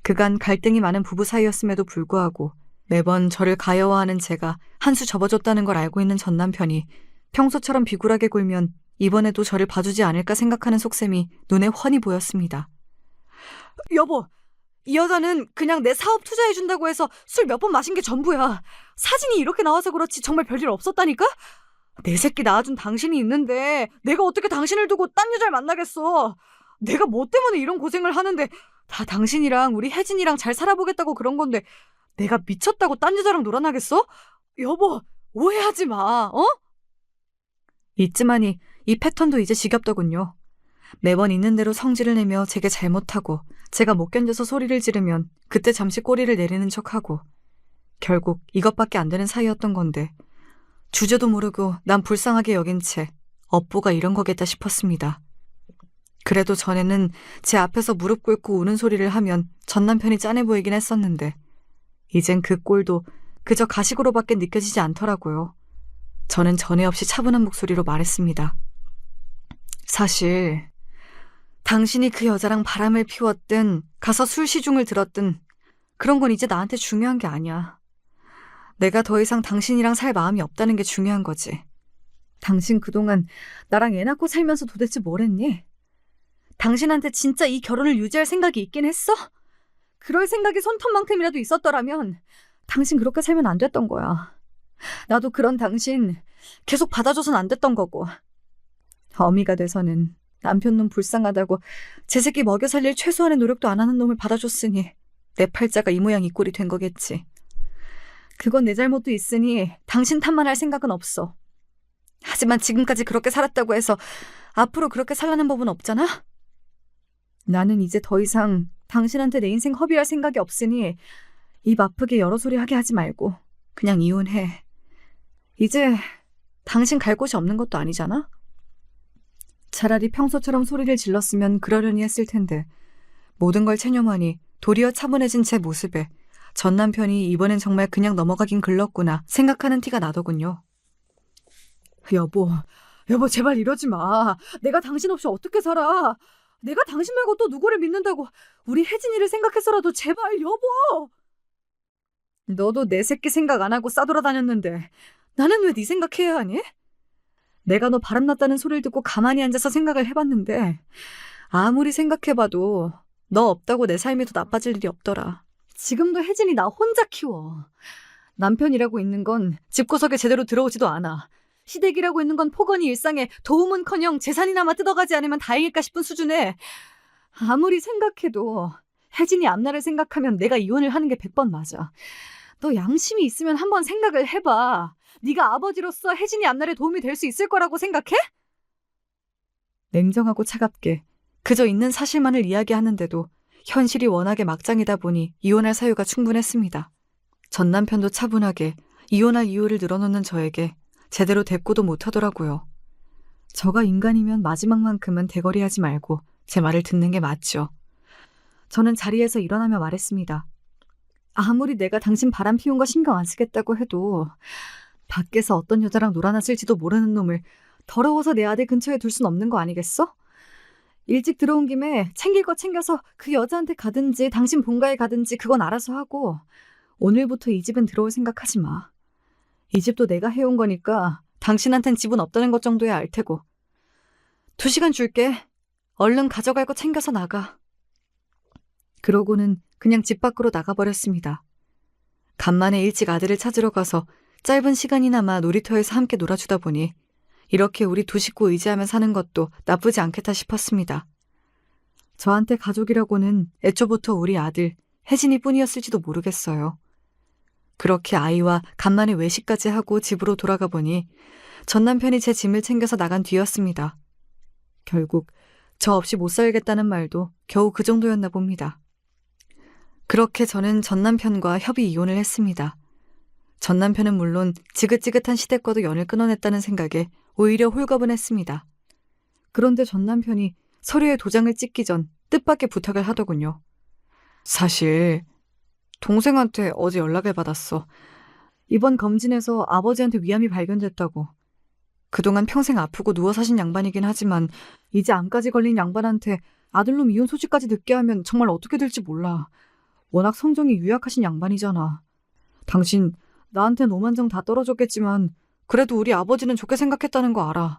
그간 갈등이 많은 부부 사이였음에도 불구하고 매번 저를 가여워하는 제가 한 수 접어줬다는 걸 알고 있는 전 남편이 평소처럼 비굴하게 굴면 이번에도 저를 봐주지 않을까 생각하는 속셈이 눈에 훤히 보였습니다. 여보, 이 여자는 그냥 내 사업 투자해준다고 해서 술 몇 번 마신 게 전부야. 사진이 이렇게 나와서 그렇지 정말 별일 없었다니까? 내 새끼 낳아준 당신이 있는데 내가 어떻게 당신을 두고 딴 여자를 만나겠어. 내가 뭐 때문에 이런 고생을 하는데 다 당신이랑 우리 혜진이랑 잘 살아보겠다고 그런 건데 내가 미쳤다고 딴 여자랑 놀아나겠어? 여보, 오해하지 마, 어? 있지만이 이 패턴도 이제 지겹더군요. 매번 있는 대로 성질을 내며 제게 잘못하고 제가 못 견뎌서 소리를 지르면 그때 잠시 꼬리를 내리는 척하고 결국 이것밖에 안 되는 사이였던 건데 주제도 모르고 난 불쌍하게 여긴 채 업보가 이런 거겠다 싶었습니다. 그래도 전에는 제 앞에서 무릎 꿇고 우는 소리를 하면 전 남편이 짠해 보이긴 했었는데 이젠 그 꼴도 그저 가식으로밖에 느껴지지 않더라고요. 저는 전에 없이 차분한 목소리로 말했습니다. 사실 당신이 그 여자랑 바람을 피웠든 가서 술 시중을 들었든 그런 건 이제 나한테 중요한 게 아니야. 내가 더 이상 당신이랑 살 마음이 없다는 게 중요한 거지. 당신 그동안 나랑 애 낳고 살면서 도대체 뭘 했니? 당신한테 진짜 이 결혼을 유지할 생각이 있긴 했어? 그럴 생각이 손톱만큼이라도 있었더라면 당신 그렇게 살면 안 됐던 거야. 나도 그런 당신 계속 받아줘선 안 됐던 거고. 어미가 돼서는 남편 놈 불쌍하다고 제 새끼 먹여 살릴 최소한의 노력도 안 하는 놈을 받아줬으니 내 팔자가 이 모양 이 꼴이 된 거겠지. 그건 내 잘못도 있으니 당신 탓만 할 생각은 없어. 하지만 지금까지 그렇게 살았다고 해서 앞으로 그렇게 살라는 법은 없잖아? 나는 이제 더 이상 당신한테 내 인생 허비할 생각이 없으니 입 아프게 여러 소리 하게 하지 말고 그냥 이혼해. 이제 당신 갈 곳이 없는 것도 아니잖아? 차라리 평소처럼 소리를 질렀으면 그러려니 했을 텐데 모든 걸 체념하니 도리어 차분해진 제 모습에 전 남편이 이번엔 정말 그냥 넘어가긴 글렀구나 생각하는 티가 나더군요. 여보 제발 이러지 마. 내가 당신 없이 어떻게 살아. 내가 당신 말고 또 누구를 믿는다고. 우리 혜진이를 생각해서라도 제발 여보. 너도 내 새끼 생각 안 하고 싸돌아다녔는데 나는 왜 네 생각해야 하니? 내가 너 바람났다는 소리를 듣고 가만히 앉아서 생각을 해봤는데 아무리 생각해봐도 너 없다고 내 삶이 더 나빠질 일이 없더라. 지금도 혜진이 나 혼자 키워. 남편이라고 있는 건 집구석에 제대로 들어오지도 않아. 시댁이라고 있는 건 포건이 일상에 도움은커녕 재산이나마 뜯어가지 않으면 다행일까 싶은 수준에 아무리 생각해도 혜진이 앞날을 생각하면 내가 이혼을 하는 게 100번 맞아. 너 양심이 있으면 한번 생각을 해봐. 네가 아버지로서 혜진이 앞날에 도움이 될 수 있을 거라고 생각해? 냉정하고 차갑게 그저 있는 사실만을 이야기하는데도 현실이 워낙에 막장이다 보니 이혼할 사유가 충분했습니다. 전 남편도 차분하게 이혼할 이유를 늘어놓는 저에게 제대로 대꾸도 못하더라고요. 저가 인간이면 마지막만큼은 대거리하지 말고 제 말을 듣는 게 맞죠. 저는 자리에서 일어나며 말했습니다. 아무리 내가 당신 바람 피운 거 신경 안 쓰겠다고 해도 밖에서 어떤 여자랑 놀아났을지도 모르는 놈을 더러워서 내 아들 근처에 둘 순 없는 거 아니겠어? 일찍 들어온 김에 챙길 거 챙겨서 그 여자한테 가든지 당신 본가에 가든지 그건 알아서 하고 오늘부터 이 집엔 들어올 생각하지 마. 이 집도 내가 해온 거니까 당신한텐 집은 없다는 것 정도야 알 테고. 2시간 줄게. 얼른 가져갈 거 챙겨서 나가. 그러고는 그냥 집 밖으로 나가버렸습니다. 간만에 일찍 아들을 찾으러 가서 짧은 시간이나마 놀이터에서 함께 놀아주다 보니 이렇게 우리 두 식구 의지하며 사는 것도 나쁘지 않겠다 싶었습니다. 저한테 가족이라고는 애초부터 우리 아들 혜진이 뿐이었을지도 모르겠어요. 그렇게 아이와 간만에 외식까지 하고 집으로 돌아가 보니 전 남편이 제 짐을 챙겨서 나간 뒤였습니다. 결국 저 없이 못 살겠다는 말도 겨우 그 정도였나 봅니다. 그렇게 저는 전 남편과 협의 이혼을 했습니다. 전 남편은 물론 지긋지긋한 시댁과도 연을 끊어냈다는 생각에 오히려 홀가분했습니다. 그런데 전 남편이 서류에 도장을 찍기 전 뜻밖의 부탁을 하더군요. 사실 동생한테 어제 연락을 받았어. 이번 검진에서 아버지한테 위암이 발견됐다고. 그동안 평생 아프고 누워 사신 양반이긴 하지만 이제 암까지 걸린 양반한테 아들놈 이혼 소식까지 듣게 하면 정말 어떻게 될지 몰라. 워낙 성정이 유약하신 양반이잖아. 당신 나한텐 오만정 다 떨어졌겠지만 그래도 우리 아버지는 좋게 생각했다는 거 알아.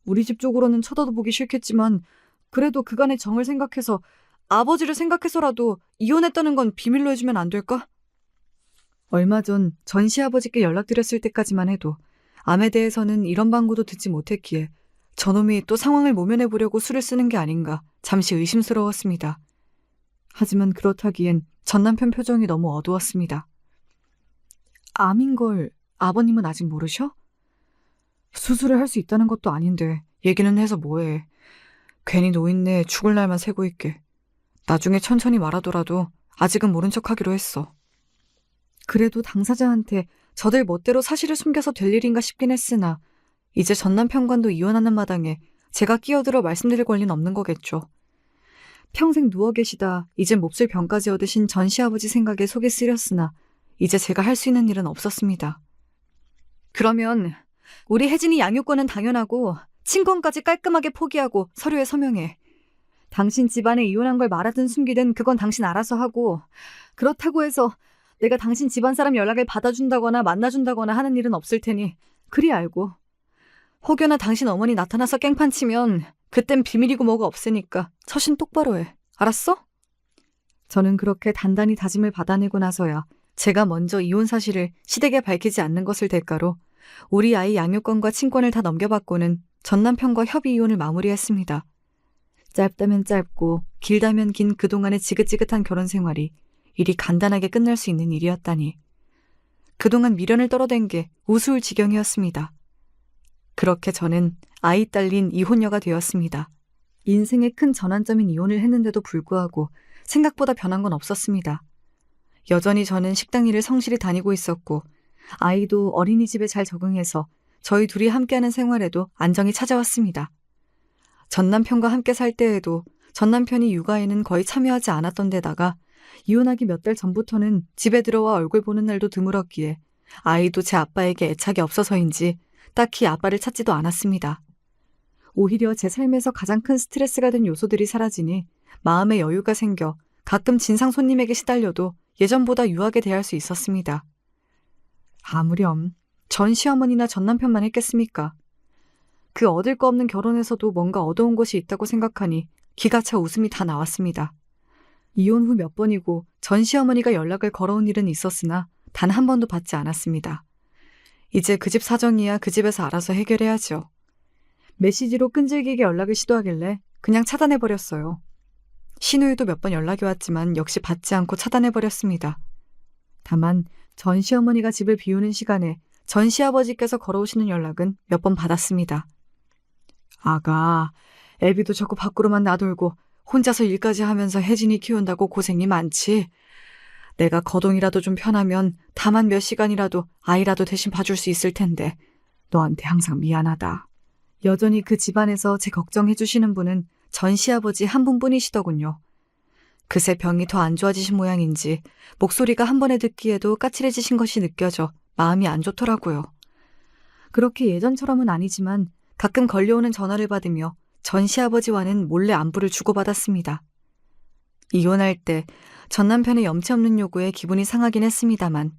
우리 집 쪽으로는 쳐다도 보기 싫겠지만 그래도 그간의 정을 생각해서 아버지를 생각해서라도 이혼했다는 건 비밀로 해주면 안 될까? 얼마 전 전시아버지께 연락드렸을 때까지만 해도 암에 대해서는 이런 방구도 듣지 못했기에 저놈이 또 상황을 모면해보려고 수를 쓰는 게 아닌가 잠시 의심스러웠습니다. 하지만 그렇다기엔 전 남편 표정이 너무 어두웠습니다. 암인 걸 아버님은 아직 모르셔? 수술을 할 수 있다는 것도 아닌데 얘기는 해서 뭐해. 괜히 노인네 죽을 날만 새고 있게. 나중에 천천히 말하더라도 아직은 모른 척하기로 했어. 그래도 당사자한테 저들 멋대로 사실을 숨겨서 될 일인가 싶긴 했으나 이제 전 남편과도 이혼하는 마당에 제가 끼어들어 말씀드릴 권리는 없는 거겠죠. 평생 누워 계시다 이제 몹쓸 병까지 얻으신 전 시아버지 생각에 속이 쓰렸으나 이제 제가 할 수 있는 일은 없었습니다. 그러면 우리 혜진이 양육권은 당연하고 친권까지 깔끔하게 포기하고 서류에 서명해. 당신 집안에 이혼한 걸 말하든 숨기든 그건 당신 알아서 하고, 그렇다고 해서 내가 당신 집안 사람 연락을 받아준다거나 만나준다거나 하는 일은 없을 테니 그리 알고. 혹여나 당신 어머니 나타나서 깽판 치면 그땐 비밀이고 뭐가 없으니까 처신 똑바로 해. 알았어? 저는 그렇게 단단히 다짐을 받아내고 나서야 제가 먼저 이혼 사실을 시댁에 밝히지 않는 것을 대가로 우리 아이 양육권과 친권을 다 넘겨받고는 전 남편과 협의 이혼을 마무리했습니다. 짧다면 짧고 길다면 긴 그동안의 지긋지긋한 결혼 생활이 이리 간단하게 끝날 수 있는 일이었다니. 그동안 미련을 떨어댄 게 우스울 지경이었습니다. 그렇게 저는 아이 딸린 이혼녀가 되었습니다. 인생의 큰 전환점인 이혼을 했는데도 불구하고 생각보다 변한 건 없었습니다. 여전히 저는 식당 일을 성실히 다니고 있었고 아이도 어린이집에 잘 적응해서 저희 둘이 함께하는 생활에도 안정이 찾아왔습니다. 전 남편과 함께 살 때에도 전 남편이 육아에는 거의 참여하지 않았던 데다가 이혼하기 몇 달 전부터는 집에 들어와 얼굴 보는 날도 드물었기에 아이도 제 아빠에게 애착이 없어서인지 딱히 아빠를 찾지도 않았습니다. 오히려 제 삶에서 가장 큰 스트레스가 된 요소들이 사라지니 마음의 여유가 생겨 가끔 진상 손님에게 시달려도 예전보다 유하게 대할 수 있었습니다. 아무렴 전 시어머니나 전 남편만 했겠습니까? 그 얻을 거 없는 결혼에서도 뭔가 얻어온 것이 있다고 생각하니 기가 차 웃음이 다 나왔습니다. 이혼 후 몇 번이고 전 시어머니가 연락을 걸어온 일은 있었으나 단 한 번도 받지 않았습니다. 이제 그 집 사정이야 그 집에서 알아서 해결해야죠. 메시지로 끈질기게 연락을 시도하길래 그냥 차단해버렸어요. 신우이도 몇 번 연락이 왔지만 역시 받지 않고 차단해버렸습니다. 다만 전 시어머니가 집을 비우는 시간에 전 시아버지께서 걸어오시는 연락은 몇 번 받았습니다. 아가, 애비도 자꾸 밖으로만 놔돌고 혼자서 일까지 하면서 혜진이 키운다고 고생이 많지. 내가 거동이라도 좀 편하면 다만 몇 시간이라도 아이라도 대신 봐줄 수 있을 텐데 너한테 항상 미안하다. 여전히 그 집안에서 제 걱정해 주시는 분은 전 시아버지 한 분뿐이시더군요. 그새 병이 더 안 좋아지신 모양인지 목소리가 한 번에 듣기에도 까칠해지신 것이 느껴져 마음이 안 좋더라고요. 그렇게 예전처럼은 아니지만 가끔 걸려오는 전화를 받으며 전 시아버지와는 몰래 안부를 주고받았습니다. 이혼할 때 전 남편의 염치 없는 요구에 기분이 상하긴 했습니다만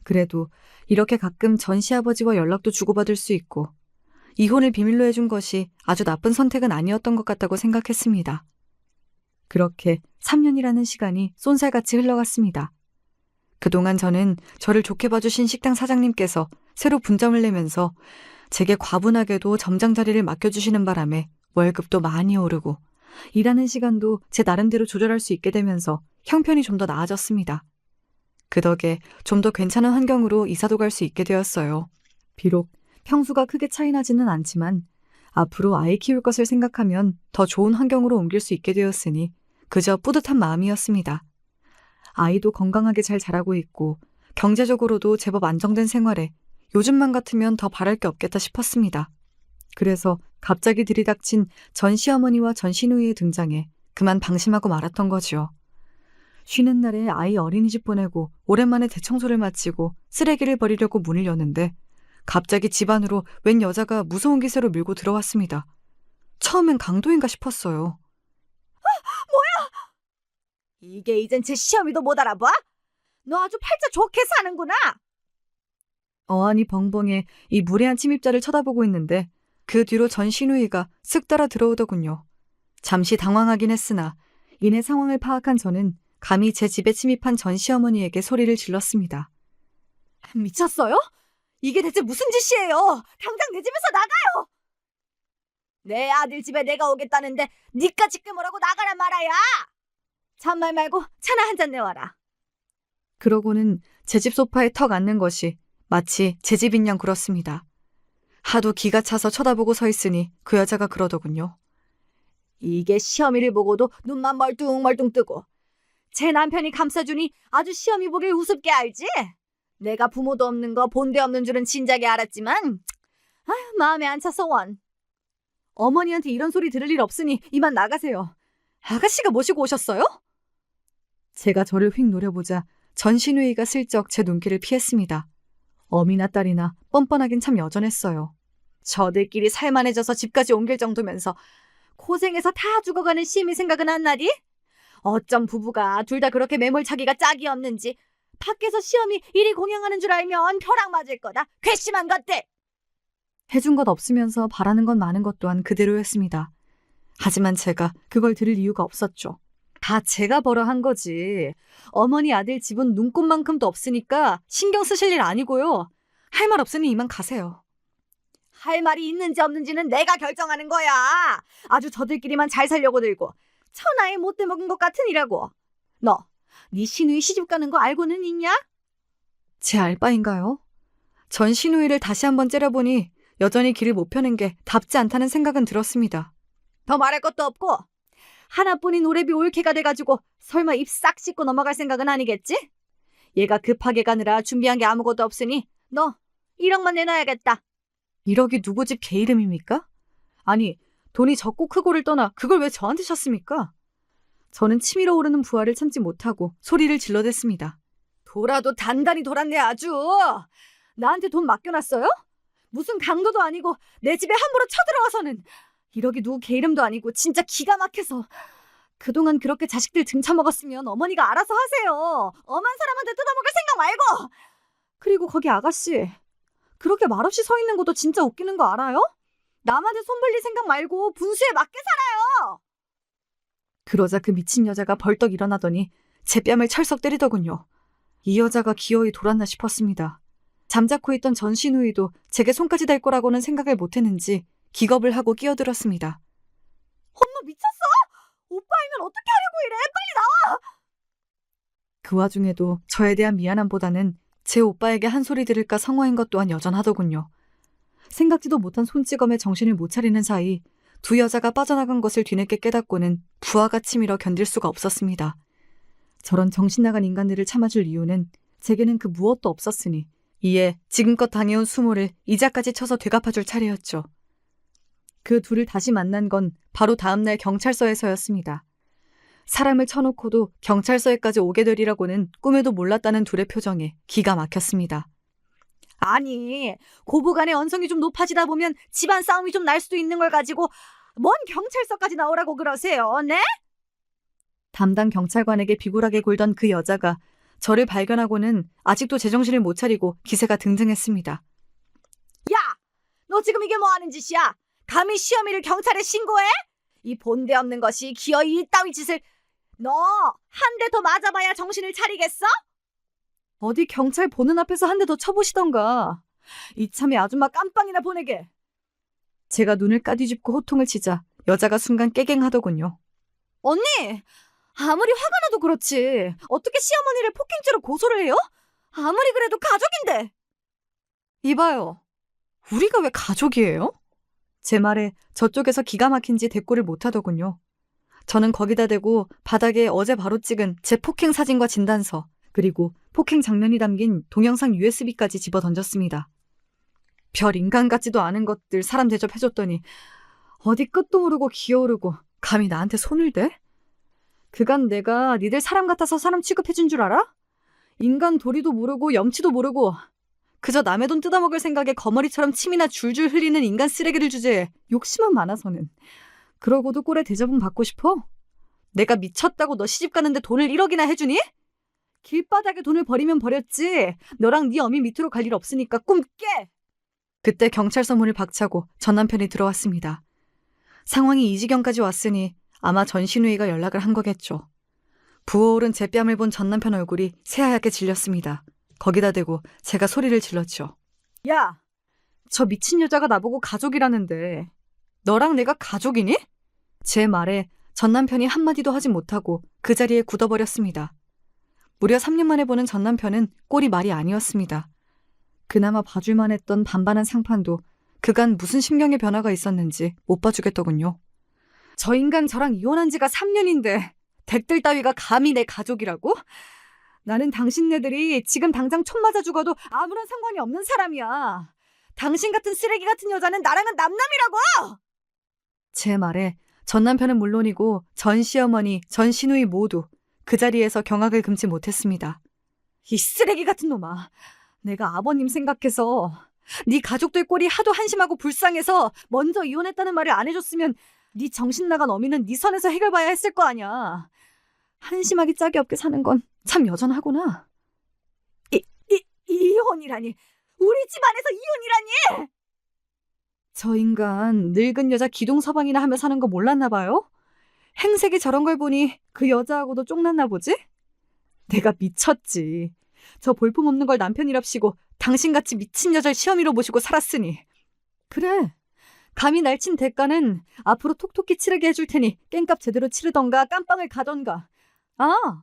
그래도 이렇게 가끔 전 시아버지와 연락도 주고받을 수 있고 이혼을 비밀로 해준 것이 아주 나쁜 선택은 아니었던 것 같다고 생각했습니다. 그렇게 3년이라는 시간이 쏜살같이 흘러갔습니다. 그동안 저는 저를 좋게 봐주신 식당 사장님께서 새로 분점을 내면서 제게 과분하게도 점장 자리를 맡겨주시는 바람에 월급도 많이 오르고 일하는 시간도 제 나름대로 조절할 수 있게 되면서 형편이 좀 더 나아졌습니다. 그 덕에 좀 더 괜찮은 환경으로 이사도 갈 수 있게 되었어요. 비록 평수가 크게 차이 나지는 않지만 앞으로 아이 키울 것을 생각하면 더 좋은 환경으로 옮길 수 있게 되었으니 그저 뿌듯한 마음이었습니다. 아이도 건강하게 잘 자라고 있고 경제적으로도 제법 안정된 생활에 요즘만 같으면 더 바랄 게 없겠다 싶었습니다. 그래서 갑자기 들이닥친 전 시어머니와 전 시누이의 등장에 그만 방심하고 말았던 거지요. 쉬는 날에 아이 어린이집 보내고 오랜만에 대청소를 마치고 쓰레기를 버리려고 문을 여는데 갑자기 집 안으로 웬 여자가 무서운 기세로 밀고 들어왔습니다. 처음엔 강도인가 싶었어요. 뭐야? 이게 이젠 제 시어미도 못 알아봐? 너 아주 팔자 좋게 사는구나. 어안이 벙벙해 이 무례한 침입자를 쳐다보고 있는데 그 뒤로 전 시누이가 쓱 따라 들어오더군요. 잠시 당황하긴 했으나 이내 상황을 파악한 저는 감히 제 집에 침입한 전 시어머니에게 소리를 질렀습니다. 미쳤어요? 이게 대체 무슨 짓이에요? 당장 내 집에서 나가요! 내 아들 집에 내가 오겠다는데 니까 지금 뭐라고 나가란 말아야! 잔말 말고 차나 한 잔 내와라. 그러고는 제 집 소파에 턱 앉는 것이 마치 제 집인 양 굴었습니다. 하도 기가 차서 쳐다보고 서 있으니 그 여자가 그러더군요. 이게 시어미를 보고도 눈만 멀뚱멀뚱 뜨고 제 남편이 감싸주니 아주 시어미 보길 우습게 알지? 내가 부모도 없는 거 본데 없는 줄은 진작에 알았지만 아휴, 마음에 안 차서 원. 어머니한테 이런 소리 들을 일 없으니 이만 나가세요. 아가씨가 모시고 오셨어요? 제가 저를 휙 노려보자 전 시누이가 슬쩍 제 눈길을 피했습니다. 어미나 딸이나 뻔뻔하긴 참 여전했어요. 저들끼리 살만해져서 집까지 옮길 정도면서 고생해서 다 죽어가는 시미 생각은 안 나디? 어쩜 부부가 둘 다 그렇게 매몰차기가 짝이 없는지 밖에서 시어미 이리 공양하는 줄 알면 벼락 맞을 거다. 괘씸한 것들! 해준 것 없으면서 바라는 건 많은 것 또한 그대로였습니다. 하지만 제가 그걸 들을 이유가 없었죠. 다 제가 벌어 한 거지. 어머니 아들 집은 눈꽃만큼도 없으니까 신경 쓰실 일 아니고요. 할 말 없으니 이만 가세요. 할 말이 있는지 없는지는 내가 결정하는 거야. 아주 저들끼리만 잘 살려고 들고 천하에 못돼 먹은 것 같으니라고. 너, 네 시누이 시집 가는 거 알고는 있냐? 제 알바인가요? 전 시누이를 다시 한번 째려보니 여전히 길을 못 펴는 게 답지 않다는 생각은 들었습니다. 더 말할 것도 없고 하나뿐인 오래비 올케가 돼가지고 설마 입 싹 씻고 넘어갈 생각은 아니겠지? 얘가 급하게 가느라 준비한 게 아무것도 없으니 너 1억만 내놔야겠다. 1억이 누구 집 개 이름입니까? 아니, 돈이 적고 크고를 떠나 그걸 왜 저한테 셨습니까? 저는 치밀어 오르는 부하를 참지 못하고 소리를 질러댔습니다. 돌아도 단단히 돌았네 아주. 나한테 돈 맡겨놨어요? 무슨 강도도 아니고 내 집에 함부로 쳐들어와서는 1억이 누구 개 이름도 아니고 진짜 기가 막혀서. 그동안 그렇게 자식들 등쳐먹었으면 어머니가 알아서 하세요. 엄한 사람한테 뜯어먹을 생각 말고. 그리고 거기 아가씨 그렇게 말없이 서 있는 것도 진짜 웃기는 거 알아요? 남한테 손 벌릴 생각 말고 분수에 맞게 살아요. 그러자 그 미친 여자가 벌떡 일어나더니 제 뺨을 철썩 때리더군요. 이 여자가 기어이 돌았나 싶었습니다. 잠자코 있던 전 시누이도 제게 손까지 댈 거라고는 생각을 못했는지 기겁을 하고 끼어들었습니다. 엄마 미쳤어? 오빠 알면 어떻게 하려고 이래? 빨리 나와! 그 와중에도 저에 대한 미안함보다는 제 오빠에게 한 소리 들을까 성화인 것 또한 여전하더군요. 생각지도 못한 손찌검에 정신을 못 차리는 사이 두 여자가 빠져나간 것을 뒤늦게 깨닫고는 부하가 치밀어 견딜 수가 없었습니다. 저런 정신 나간 인간들을 참아줄 이유는 제게는 그 무엇도 없었으니 이에 지금껏 당해온 수모를 이자까지 쳐서 되갚아줄 차례였죠. 그 둘을 다시 만난 건 바로 다음날 경찰서에서였습니다. 사람을 쳐놓고도 경찰서에까지 오게 되리라고는 꿈에도 몰랐다는 둘의 표정에 기가 막혔습니다. 아니, 고부간의 언성이 좀 높아지다 보면 집안 싸움이 좀 날 수도 있는 걸 가지고 뭔 경찰서까지 나오라고 그러세요, 네? 담당 경찰관에게 비굴하게 굴던 그 여자가 저를 발견하고는 아직도 제정신을 못 차리고 기세가 등등했습니다. 야! 너 지금 이게 뭐 하는 짓이야? 감히 시어미를 경찰에 신고해? 이 본데 없는 것이 기어이 이따위 짓을. 너 한 대 더 맞아봐야 정신을 차리겠어? 어디 경찰 보는 앞에서 한 대 더 쳐보시던가. 이참에 아줌마 깜빵이나 보내게. 제가 눈을 까뒤집고 호통을 치자 여자가 순간 깨갱하더군요. 언니! 아무리 화가 나도 그렇지 어떻게 시어머니를 폭행죄로 고소를 해요? 아무리 그래도 가족인데. 이봐요. 우리가 왜 가족이에요? 제 말에 저쪽에서 기가 막힌지 대꾸를 못하더군요. 저는 거기다 대고 바닥에 어제 바로 찍은 제 폭행 사진과 진단서 그리고 폭행 장면이 담긴 동영상 USB까지 집어던졌습니다. 별 인간 같지도 않은 것들 사람 대접해줬더니 어디 끝도 모르고 기어오르고 감히 나한테 손을 대? 그간 내가 니들 사람 같아서 사람 취급해준 줄 알아? 인간 도리도 모르고 염치도 모르고 그저 남의 돈 뜯어먹을 생각에 거머리처럼 침이나 줄줄 흘리는 인간 쓰레기를 주제에 욕심만 많아서는. 그러고도 꼴에 대접은 받고 싶어? 내가 미쳤다고 너 시집 가는데 돈을 1억이나 해주니? 길바닥에 돈을 버리면 버렸지. 너랑 네 어미 밑으로 갈 일 없으니까 꿈 깨! 그때 경찰서 문을 박차고 전 남편이 들어왔습니다. 상황이 이 지경까지 왔으니 아마 전신우이가 연락을 한 거겠죠. 부어오른 제 뺨을 본 전 남편 얼굴이 새하얗게 질렸습니다. 거기다 대고 제가 소리를 질렀죠. 야! 저 미친 여자가 나보고 가족이라는데 너랑 내가 가족이니? 제 말에 전 남편이 한마디도 하지 못하고 그 자리에 굳어버렸습니다. 무려 3년 만에 보는 전 남편은 꼴이 말이 아니었습니다. 그나마 봐줄만 했던 반반한 상판도 그간 무슨 심경의 변화가 있었는지 못 봐주겠더군요. 저 인간 저랑 이혼한 지가 3년인데 댁들 따위가 감히 내 가족이라고? 나는 당신네들이 지금 당장 총 맞아 죽어도 아무런 상관이 없는 사람이야. 당신 같은 쓰레기 같은 여자는 나랑은 남남이라고! 제 말에 전 남편은 물론이고 전 시어머니, 전 시누이 모두 그 자리에서 경악을 금치 못했습니다. 이 쓰레기 같은 놈아. 내가 아버님 생각해서 네 가족들 꼴이 하도 한심하고 불쌍해서 먼저 이혼했다는 말을 안 해줬으면 네 정신 나간 어미는 네 선에서 해결봐야 했을 거 아니야. 한심하기 짝이 없게 사는 건 참 여전하구나. 이혼이라니. 우리 집안에서 이혼이라니. 저 인간 늙은 여자 기동서방이나 하며 사는 거 몰랐나 봐요? 행색이 저런 걸 보니 그 여자하고도 쫑났나 보지? 내가 미쳤지. 저 볼품없는 걸 남편이랍시고 당신같이 미친 여자를 시어미로 모시고 살았으니. 그래. 감히 날친 대가는 앞으로 톡톡히 치르게 해줄 테니 깽값 제대로 치르던가 깜빵을 가던가. 아,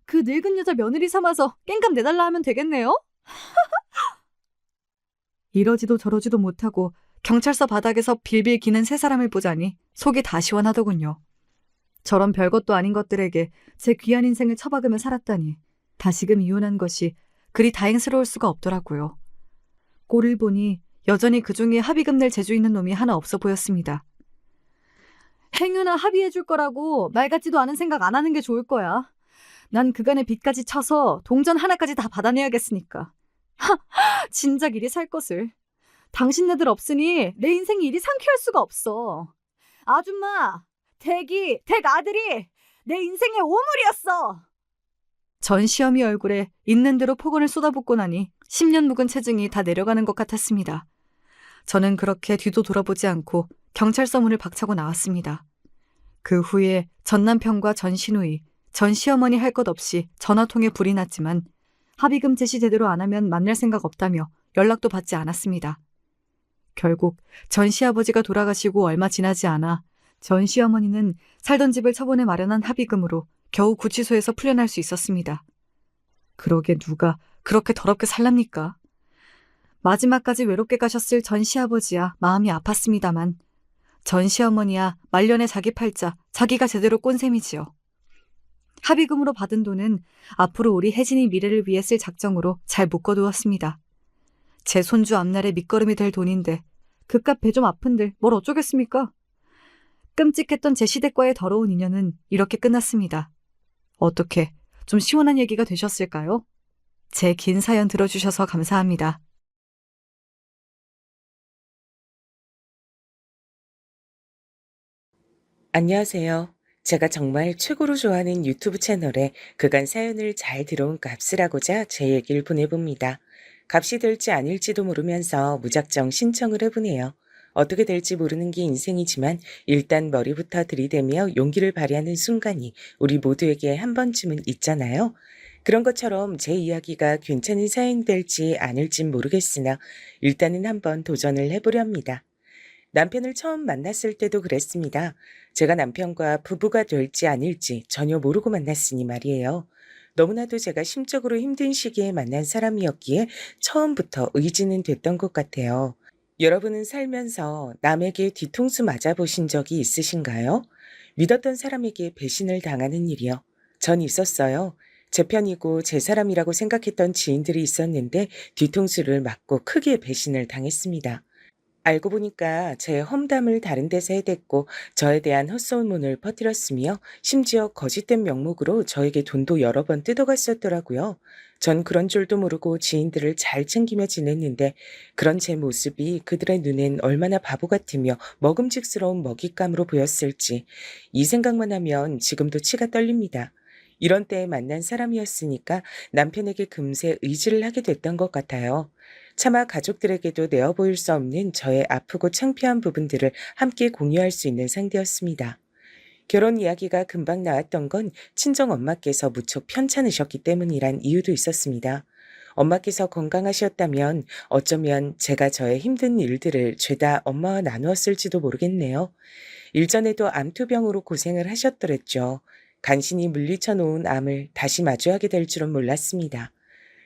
그 늙은 여자 며느리 삼아서 깽값 내달라 하면 되겠네요? 이러지도 저러지도 못하고 경찰서 바닥에서 빌빌 기는 세 사람을 보자니 속이 다 시원하더군요. 저런 별것도 아닌 것들에게 제 귀한 인생을 처박으며 살았다니 다시금 이혼한 것이 그리 다행스러울 수가 없더라고요. 꼴을 보니 여전히 그중에 합의금 낼 재주 있는 놈이 하나 없어 보였습니다. 행여나 합의해줄 거라고 말 같지도 않은 생각 안 하는 게 좋을 거야. 난 그간의 빚까지 쳐서 동전 하나까지 다 받아내야겠으니까. 진작 이리 살 것을. 당신네들 없으니 내 인생이 이리 상쾌할 수가 없어. 아줌마, 댁 아들이 내 인생의 오물이었어. 전 시어미 얼굴에 있는 대로 폭언을 쏟아붓고 나니 10년 묵은 체증이 다 내려가는 것 같았습니다. 저는 그렇게 뒤도 돌아보지 않고 경찰서 문을 박차고 나왔습니다. 그 후에 전 남편과 전 시누이, 전 시어머니 할 것 없이 전화통에 불이 났지만 합의금 제시 제대로 안 하면 만날 생각 없다며 연락도 받지 않았습니다. 결국 전 시아버지가 돌아가시고 얼마 지나지 않아 전 시어머니는 살던 집을 처분해 마련한 합의금으로 겨우 구치소에서 풀려날 수 있었습니다. 그러게 누가 그렇게 더럽게 살랍니까? 마지막까지 외롭게 가셨을 전 시아버지야 마음이 아팠습니다만 전 시어머니야 말년에 자기 팔자 자기가 제대로 꼰 셈이지요. 합의금으로 받은 돈은 앞으로 우리 혜진이 미래를 위해 쓸 작정으로 잘 묶어두었습니다. 제 손주 앞날의 밑거름이 될 돈인데 그깟 배 좀 아픈들 뭘 어쩌겠습니까? 끔찍했던 제 시댁과의 더러운 인연은 이렇게 끝났습니다. 어떻게 좀 시원한 얘기가 되셨을까요? 제 긴 사연 들어주셔서 감사합니다. 안녕하세요. 제가 정말 최고로 좋아하는 유튜브 채널에 그간 사연을 잘 들어온 값을 하고자 제 얘기를 보내봅니다. 값이 될지 아닐지도 모르면서 무작정 신청을 해보네요. 어떻게 될지 모르는 게 인생이지만 일단 머리부터 들이대며 용기를 발휘하는 순간이 우리 모두에게 한 번쯤은 있잖아요. 그런 것처럼 제 이야기가 괜찮은 사연이 될지 아닐진 모르겠으나 일단은 한번 도전을 해보려 합니다. 남편을 처음 만났을 때도 그랬습니다. 제가 남편과 부부가 될지 아닐지 전혀 모르고 만났으니 말이에요. 너무나도 제가 심적으로 힘든 시기에 만난 사람이었기에 처음부터 의지는 됐던 것 같아요. 여러분은 살면서 남에게 뒤통수 맞아보신 적이 있으신가요? 믿었던 사람에게 배신을 당하는 일이요. 전 있었어요. 제 편이고 제 사람이라고 생각했던 지인들이 있었는데 뒤통수를 맞고 크게 배신을 당했습니다. 알고 보니까 제 험담을 다른 데서 해댔고 저에 대한 헛소문을 퍼뜨렸으며 심지어 거짓된 명목으로 저에게 돈도 여러 번 뜯어갔었더라고요. 전 그런 줄도 모르고 지인들을 잘 챙기며 지냈는데 그런 제 모습이 그들의 눈엔 얼마나 바보 같으며 먹음직스러운 먹잇감으로 보였을지 이 생각만 하면 지금도 치가 떨립니다. 이런 때에 만난 사람이었으니까 남편에게 금세 의지를 하게 됐던 것 같아요. 차마 가족들에게도 내어 보일 수 없는 저의 아프고 창피한 부분들을 함께 공유할 수 있는 상대였습니다. 결혼 이야기가 금방 나왔던 건 친정엄마께서 무척 편찮으셨기 때문이란 이유도 있었습니다. 엄마께서 건강하셨다면 어쩌면 제가 저의 힘든 일들을 죄다 엄마와 나누었을지도 모르겠네요. 일전에도 암투병으로 고생을 하셨더랬죠. 간신히 물리쳐 놓은 암을 다시 마주하게 될 줄은 몰랐습니다.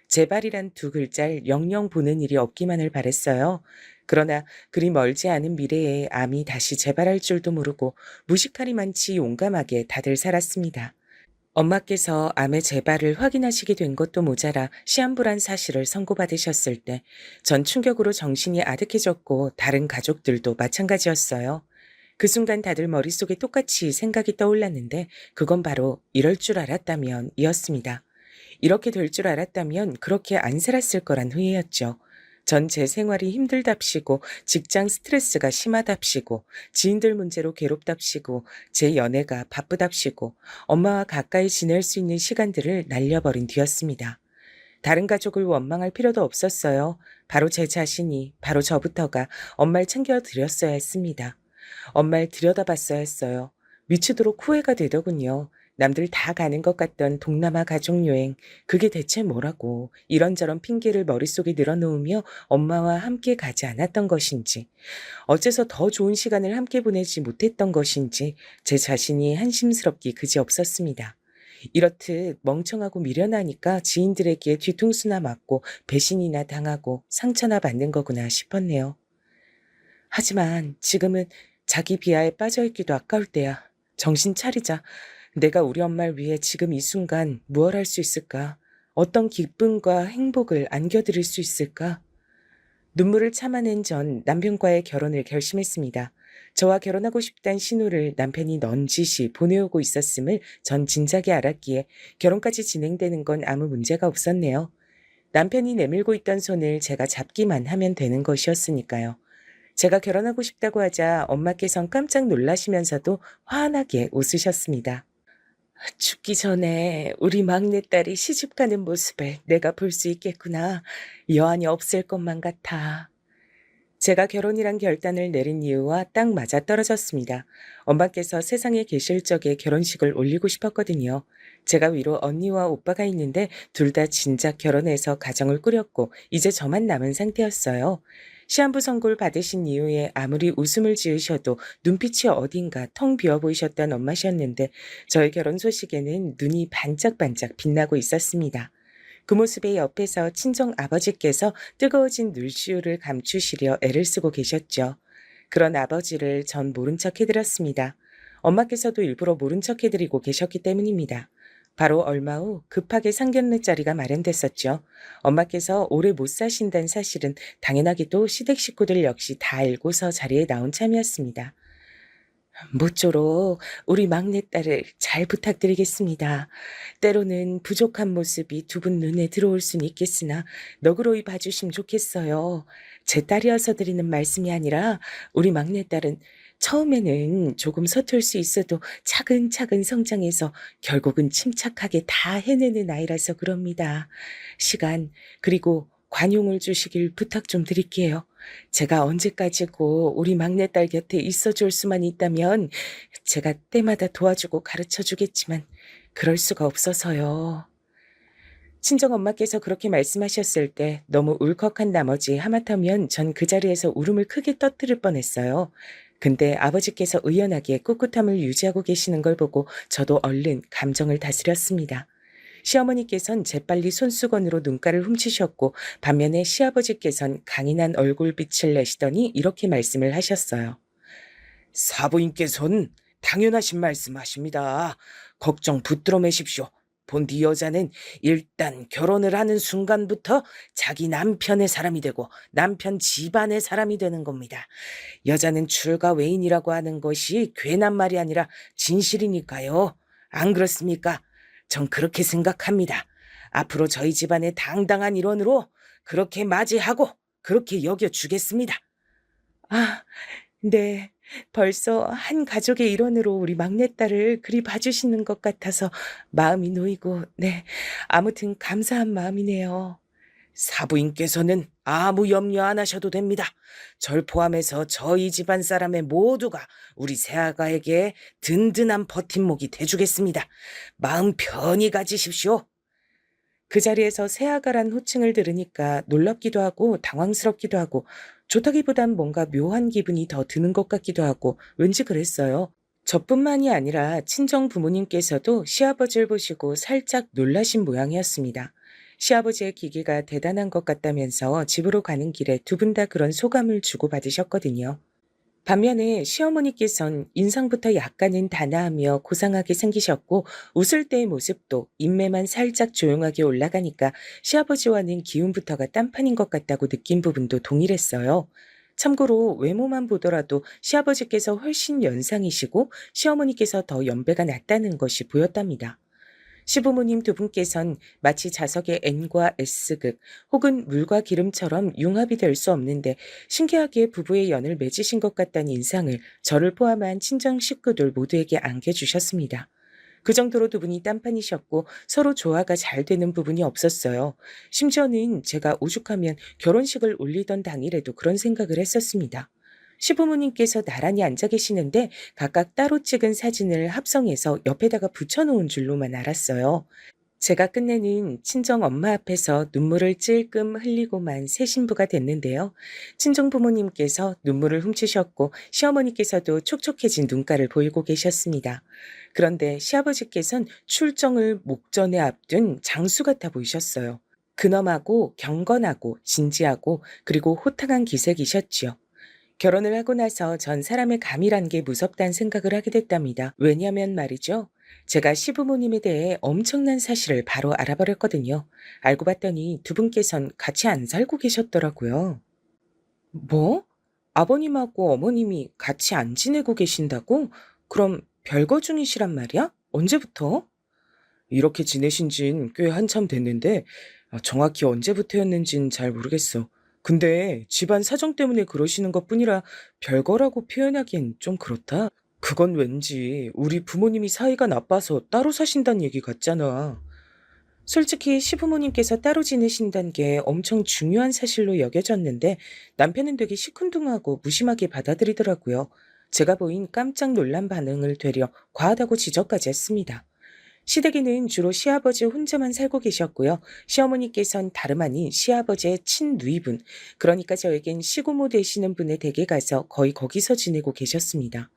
재발이란 두 글자를 영영 보는 일이 없기만을 바랬어요. 그러나 그리 멀지 않은 미래에 암이 다시 재발할 줄도 모르고 무식하리만치 용감하게 다들 살았습니다. 엄마께서 암의 재발을 확인하시게 된 것도 모자라 시한부란 사실을 선고받으셨을 때 전 충격으로 정신이 아득해졌고 다른 가족들도 마찬가지였어요. 그 순간 다들 머릿속에 똑같이 생각이 떠올랐는데 그건 바로 이럴 줄 알았다면 이었습니다. 이렇게 될 줄 알았다면 그렇게 안 살았을 거란 후회였죠. 전 제 생활이 힘들답시고 직장 스트레스가 심하답시고 지인들 문제로 괴롭답시고 제 연애가 바쁘답시고 엄마와 가까이 지낼 수 있는 시간들을 날려버린 뒤였습니다. 다른 가족을 원망할 필요도 없었어요. 바로 제 자신이, 바로 저부터가 엄마를 챙겨드렸어야 했습니다. 엄마를 들여다봤어야 했어요. 미치도록 후회가 되더군요. 남들 다 가는 것 같던 동남아 가족여행, 그게 대체 뭐라고 이런저런 핑계를 머릿속에 늘어놓으며 엄마와 함께 가지 않았던 것인지, 어째서 더 좋은 시간을 함께 보내지 못했던 것인지 제 자신이 한심스럽기 그지없었습니다. 이렇듯 멍청하고 미련하니까 지인들에게 뒤통수나 맞고 배신이나 당하고 상처나 받는 거구나 싶었네요. 하지만 지금은 자기 비하에 빠져있기도 아까울 때야. 정신 차리자. 내가 우리 엄마를 위해 지금 이 순간 무얼 할 수 있을까? 어떤 기쁨과 행복을 안겨드릴 수 있을까? 눈물을 참아낸 전 남편과의 결혼을 결심했습니다. 저와 결혼하고 싶다는 신호를 남편이 넌지시 보내오고 있었음을 전 진작에 알았기에 결혼까지 진행되는 건 아무 문제가 없었네요. 남편이 내밀고 있던 손을 제가 잡기만 하면 되는 것이었으니까요. 제가 결혼하고 싶다고 하자 엄마께선 깜짝 놀라시면서도 환하게 웃으셨습니다. 죽기 전에 우리 막내딸이 시집가는 모습을 내가 볼 수 있겠구나. 여한이 없을 것만 같아. 제가 결혼이란 결단을 내린 이유와 딱 맞아떨어졌습니다. 엄마께서 세상에 계실 적에 결혼식을 올리고 싶었거든요. 제가 위로 언니와 오빠가 있는데 둘 다 진작 결혼해서 가정을 꾸렸고 이제 저만 남은 상태였어요. 시한부 선고를 받으신 이후에 아무리 웃음을 지으셔도 눈빛이 어딘가 텅 비어 보이셨던 엄마셨는데 저의 결혼 소식에는 눈이 반짝반짝 빛나고 있었습니다. 그 모습에 옆에서 친정 아버지께서 뜨거워진 눈시울을 감추시려 애를 쓰고 계셨죠. 그런 아버지를 전 모른 척 해드렸습니다. 엄마께서도 일부러 모른 척 해드리고 계셨기 때문입니다. 바로 얼마 후 급하게 상견례 자리가 마련됐었죠. 엄마께서 오래 못 사신다는 사실은 당연하게도 시댁 식구들 역시 다 알고서 자리에 나온 참이었습니다. 모쪼록 우리 막내딸을 잘 부탁드리겠습니다. 때로는 부족한 모습이 두 분 눈에 들어올 수는 있겠으나 너그러이 봐주시면 좋겠어요. 제 딸이어서 드리는 말씀이 아니라 우리 막내딸은 처음에는 조금 서툴 수 있어도 차근차근 성장해서 결국은 침착하게 다 해내는 아이라서 그럽니다. 시간 그리고 관용을 주시길 부탁 좀 드릴게요. 제가 언제까지고 우리 막내딸 곁에 있어줄 수만 있다면 제가 때마다 도와주고 가르쳐주겠지만 그럴 수가 없어서요. 친정엄마께서 그렇게 말씀하셨을 때 너무 울컥한 나머지 하마터면 전 그 자리에서 울음을 크게 터뜨릴 뻔했어요. 근데 아버지께서 의연하게 꿋꿋함을 유지하고 계시는 걸 보고 저도 얼른 감정을 다스렸습니다. 시어머니께선 재빨리 손수건으로 눈가를 훔치셨고 반면에 시아버지께선 강인한 얼굴빛을 내시더니 이렇게 말씀을 하셨어요. 사부인께서는 당연하신 말씀하십니다. 걱정 붙들어 매십시오. 본디 여자는 일단 결혼을 하는 순간부터 자기 남편의 사람이 되고 남편 집안의 사람이 되는 겁니다. 여자는 출가 외인이라고 하는 것이 괜한 말이 아니라 진실이니까요. 안 그렇습니까? 전 그렇게 생각합니다. 앞으로 저희 집안의 당당한 일원으로 그렇게 맞이하고 그렇게 여겨주겠습니다. 아, 네. 벌써 한 가족의 일원으로 우리 막내딸을 그리 봐주시는 것 같아서 마음이 놓이고, 네. 아무튼 감사한 마음이네요. 사부인께서는 아무 염려 안 하셔도 됩니다. 절 포함해서 저희 집안 사람의 모두가 우리 새아가에게 든든한 버팀목이 돼주겠습니다. 마음 편히 가지십시오. 그 자리에서 새아가란 호칭을 들으니까 놀랍기도 하고 당황스럽기도 하고 좋다기보단 뭔가 묘한 기분이 더 드는 것 같기도 하고 왠지 그랬어요. 저뿐만이 아니라 친정 부모님께서도 시아버지를 보시고 살짝 놀라신 모양이었습니다. 시아버지의 기계가 대단한 것 같다면서 집으로 가는 길에 두 분 다 그런 소감을 주고받으셨거든요. 반면에 시어머니께선 인상부터 약간은 단아하며 고상하게 생기셨고 웃을 때의 모습도 인매만 살짝 조용하게 올라가니까 시아버지와는 기운부터가 딴판인 것 같다고 느낀 부분도 동일했어요. 참고로 외모만 보더라도 시아버지께서 훨씬 연상이시고 시어머니께서 더 연배가 낮다는 것이 보였답니다. 시부모님 두 분께선 마치 자석의 N과 S극 혹은 물과 기름처럼 융합이 될 수 없는데 신기하게 부부의 연을 맺으신 것 같다는 인상을 저를 포함한 친정 식구들 모두에게 안겨주셨습니다. 그 정도로 두 분이 딴판이셨고 서로 조화가 잘 되는 부분이 없었어요. 심지어는 제가 오죽하면 결혼식을 올리던 당일에도 그런 생각을 했었습니다. 시부모님께서 나란히 앉아 계시는데 각각 따로 찍은 사진을 합성해서 옆에다가 붙여놓은 줄로만 알았어요. 제가 끝내는 친정 엄마 앞에서 눈물을 찔끔 흘리고만 새 신부가 됐는데요. 친정 부모님께서 눈물을 훔치셨고 시어머니께서도 촉촉해진 눈가를 보이고 계셨습니다. 그런데 시아버지께선 출정을 목전에 앞둔 장수 같아 보이셨어요. 근엄하고 경건하고 진지하고 그리고 호탕한 기색이셨지요. 결혼을 하고 나서 전 사람의 감이란 게 무섭다는 생각을 하게 됐답니다. 왜냐면 말이죠. 제가 시부모님에 대해 엄청난 사실을 바로 알아버렸거든요. 알고 봤더니 두 분께선 같이 안 살고 계셨더라고요. 뭐? 아버님하고 어머님이 같이 안 지내고 계신다고? 그럼 별거 중이시란 말이야? 언제부터? 이렇게 지내신 진 꽤 한참 됐는데 정확히 언제부터였는진 잘 모르겠어. 근데 집안 사정 때문에 그러시는 것뿐이라 별거라고 표현하기엔 좀 그렇다. 그건 왠지 우리 부모님이 사이가 나빠서 따로 사신다는 얘기 같잖아. 솔직히 시부모님께서 따로 지내신다는 게 엄청 중요한 사실로 여겨졌는데 남편은 되게 시큰둥하고 무심하게 받아들이더라고요. 제가 보인 깜짝 놀란 반응을 되려 과하다고 지적까지 했습니다. 시댁에는 주로 시아버지 혼자만 살고 계셨고요. 시어머니께선 다름 아닌 시아버지의 친누이분, 그러니까 저에겐 시고모 되시는 분의 댁에 가서 거의 거기서 지내고 계셨습니다.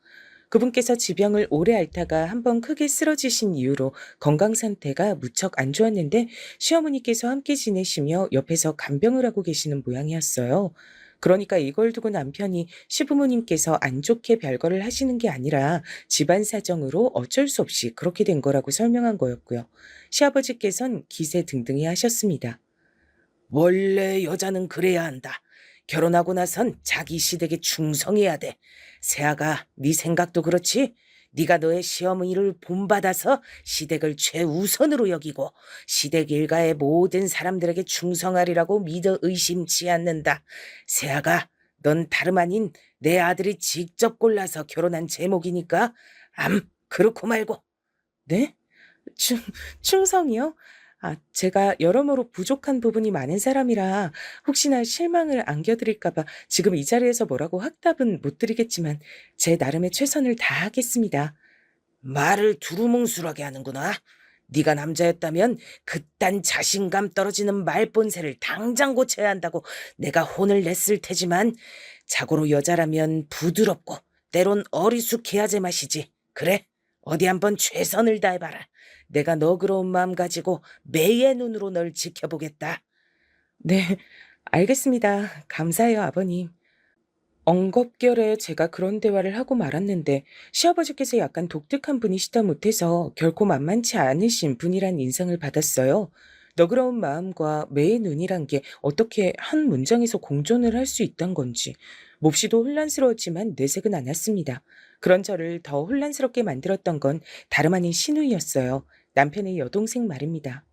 그분께서 지병을 오래 앓다가 한번 크게 쓰러지신 이후로 건강 상태가 무척 안 좋았는데 시어머니께서 함께 지내시며 옆에서 간병을 하고 계시는 모양이었어요. 그러니까 이걸 두고 남편이 시부모님께서 안 좋게 별거를 하시는 게 아니라 집안 사정으로 어쩔 수 없이 그렇게 된 거라고 설명한 거였고요. 시아버지께선 기세등등히 하셨습니다. 원래 여자는 그래야 한다. 결혼하고 나선 자기 시댁에 충성해야 돼. 새아가 네 생각도 그렇지? 네가 너의 시어머니를 본받아서 시댁을 최우선으로 여기고 시댁 일가의 모든 사람들에게 충성하리라고 믿어 의심치 않는다. 새아가 넌 다름 아닌 내 아들이 직접 골라서 결혼한 제목이니까 그렇고 말고. 네? 충, 충성이요? 제가 여러모로 부족한 부분이 많은 사람이라 혹시나 실망을 안겨드릴까봐 지금 이 자리에서 뭐라고 확답은 못 드리겠지만 제 나름의 최선을 다하겠습니다. 말을 두루뭉술하게 하는구나. 네가 남자였다면 그딴 자신감 떨어지는 말본새를 당장 고쳐야 한다고 내가 혼을 냈을 테지만 자고로 여자라면 부드럽고 때론 어리숙해야 제맛이지. 그래, 어디 한번 최선을 다해봐라. 내가 너그러운 마음 가지고 매의 눈으로 널 지켜보겠다. 네, 알겠습니다. 감사해요, 아버님. 엉겁결에 제가 그런 대화를 하고 말았는데 시아버지께서 약간 독특한 분이시다 못해서 결코 만만치 않으신 분이란 인상을 받았어요. 너그러운 마음과 매의 눈이란 게 어떻게 한 문장에서 공존을 할 수 있단 건지 몹시도 혼란스러웠지만 내색은 않았습니다. 그런 저를 더 혼란스럽게 만들었던 건 다름 아닌 신우이였어요. 남편의 여동생 말입니다.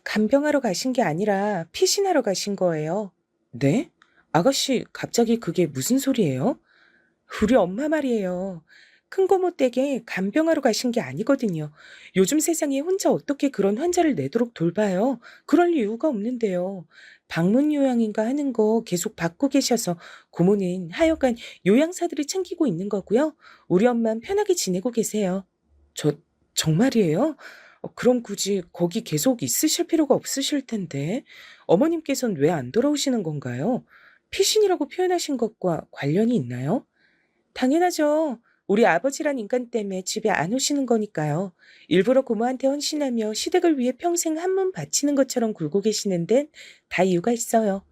간병하러 가신 게 아니라 피신하러 가신 거예요. 네? 아가씨, 갑자기 그게 무슨 소리예요? 우리 엄마 말이에요. 큰 거 못되게 간병하러 가신 게 아니거든요. 요즘 세상에 혼자 어떻게 그런 환자를 내도록 돌봐요? 그럴 이유가 없는데요. 방문 요양인가 하는 거 계속 받고 계셔서 고모는 하여간 요양사들이 챙기고 있는 거고요. 우리 엄만 편하게 지내고 계세요. 저 정말이에요? 그럼 굳이 거기 계속 있으실 필요가 없으실 텐데. 어머님께서는 왜 안 돌아오시는 건가요? 피신이라고 표현하신 것과 관련이 있나요? 당연하죠. 우리 아버지란 인간 때문에 집에 안 오시는 거니까요. 일부러 고모한테 헌신하며 시댁을 위해 평생 한 몸 바치는 것처럼 굴고 계시는 데는 다 이유가 있어요.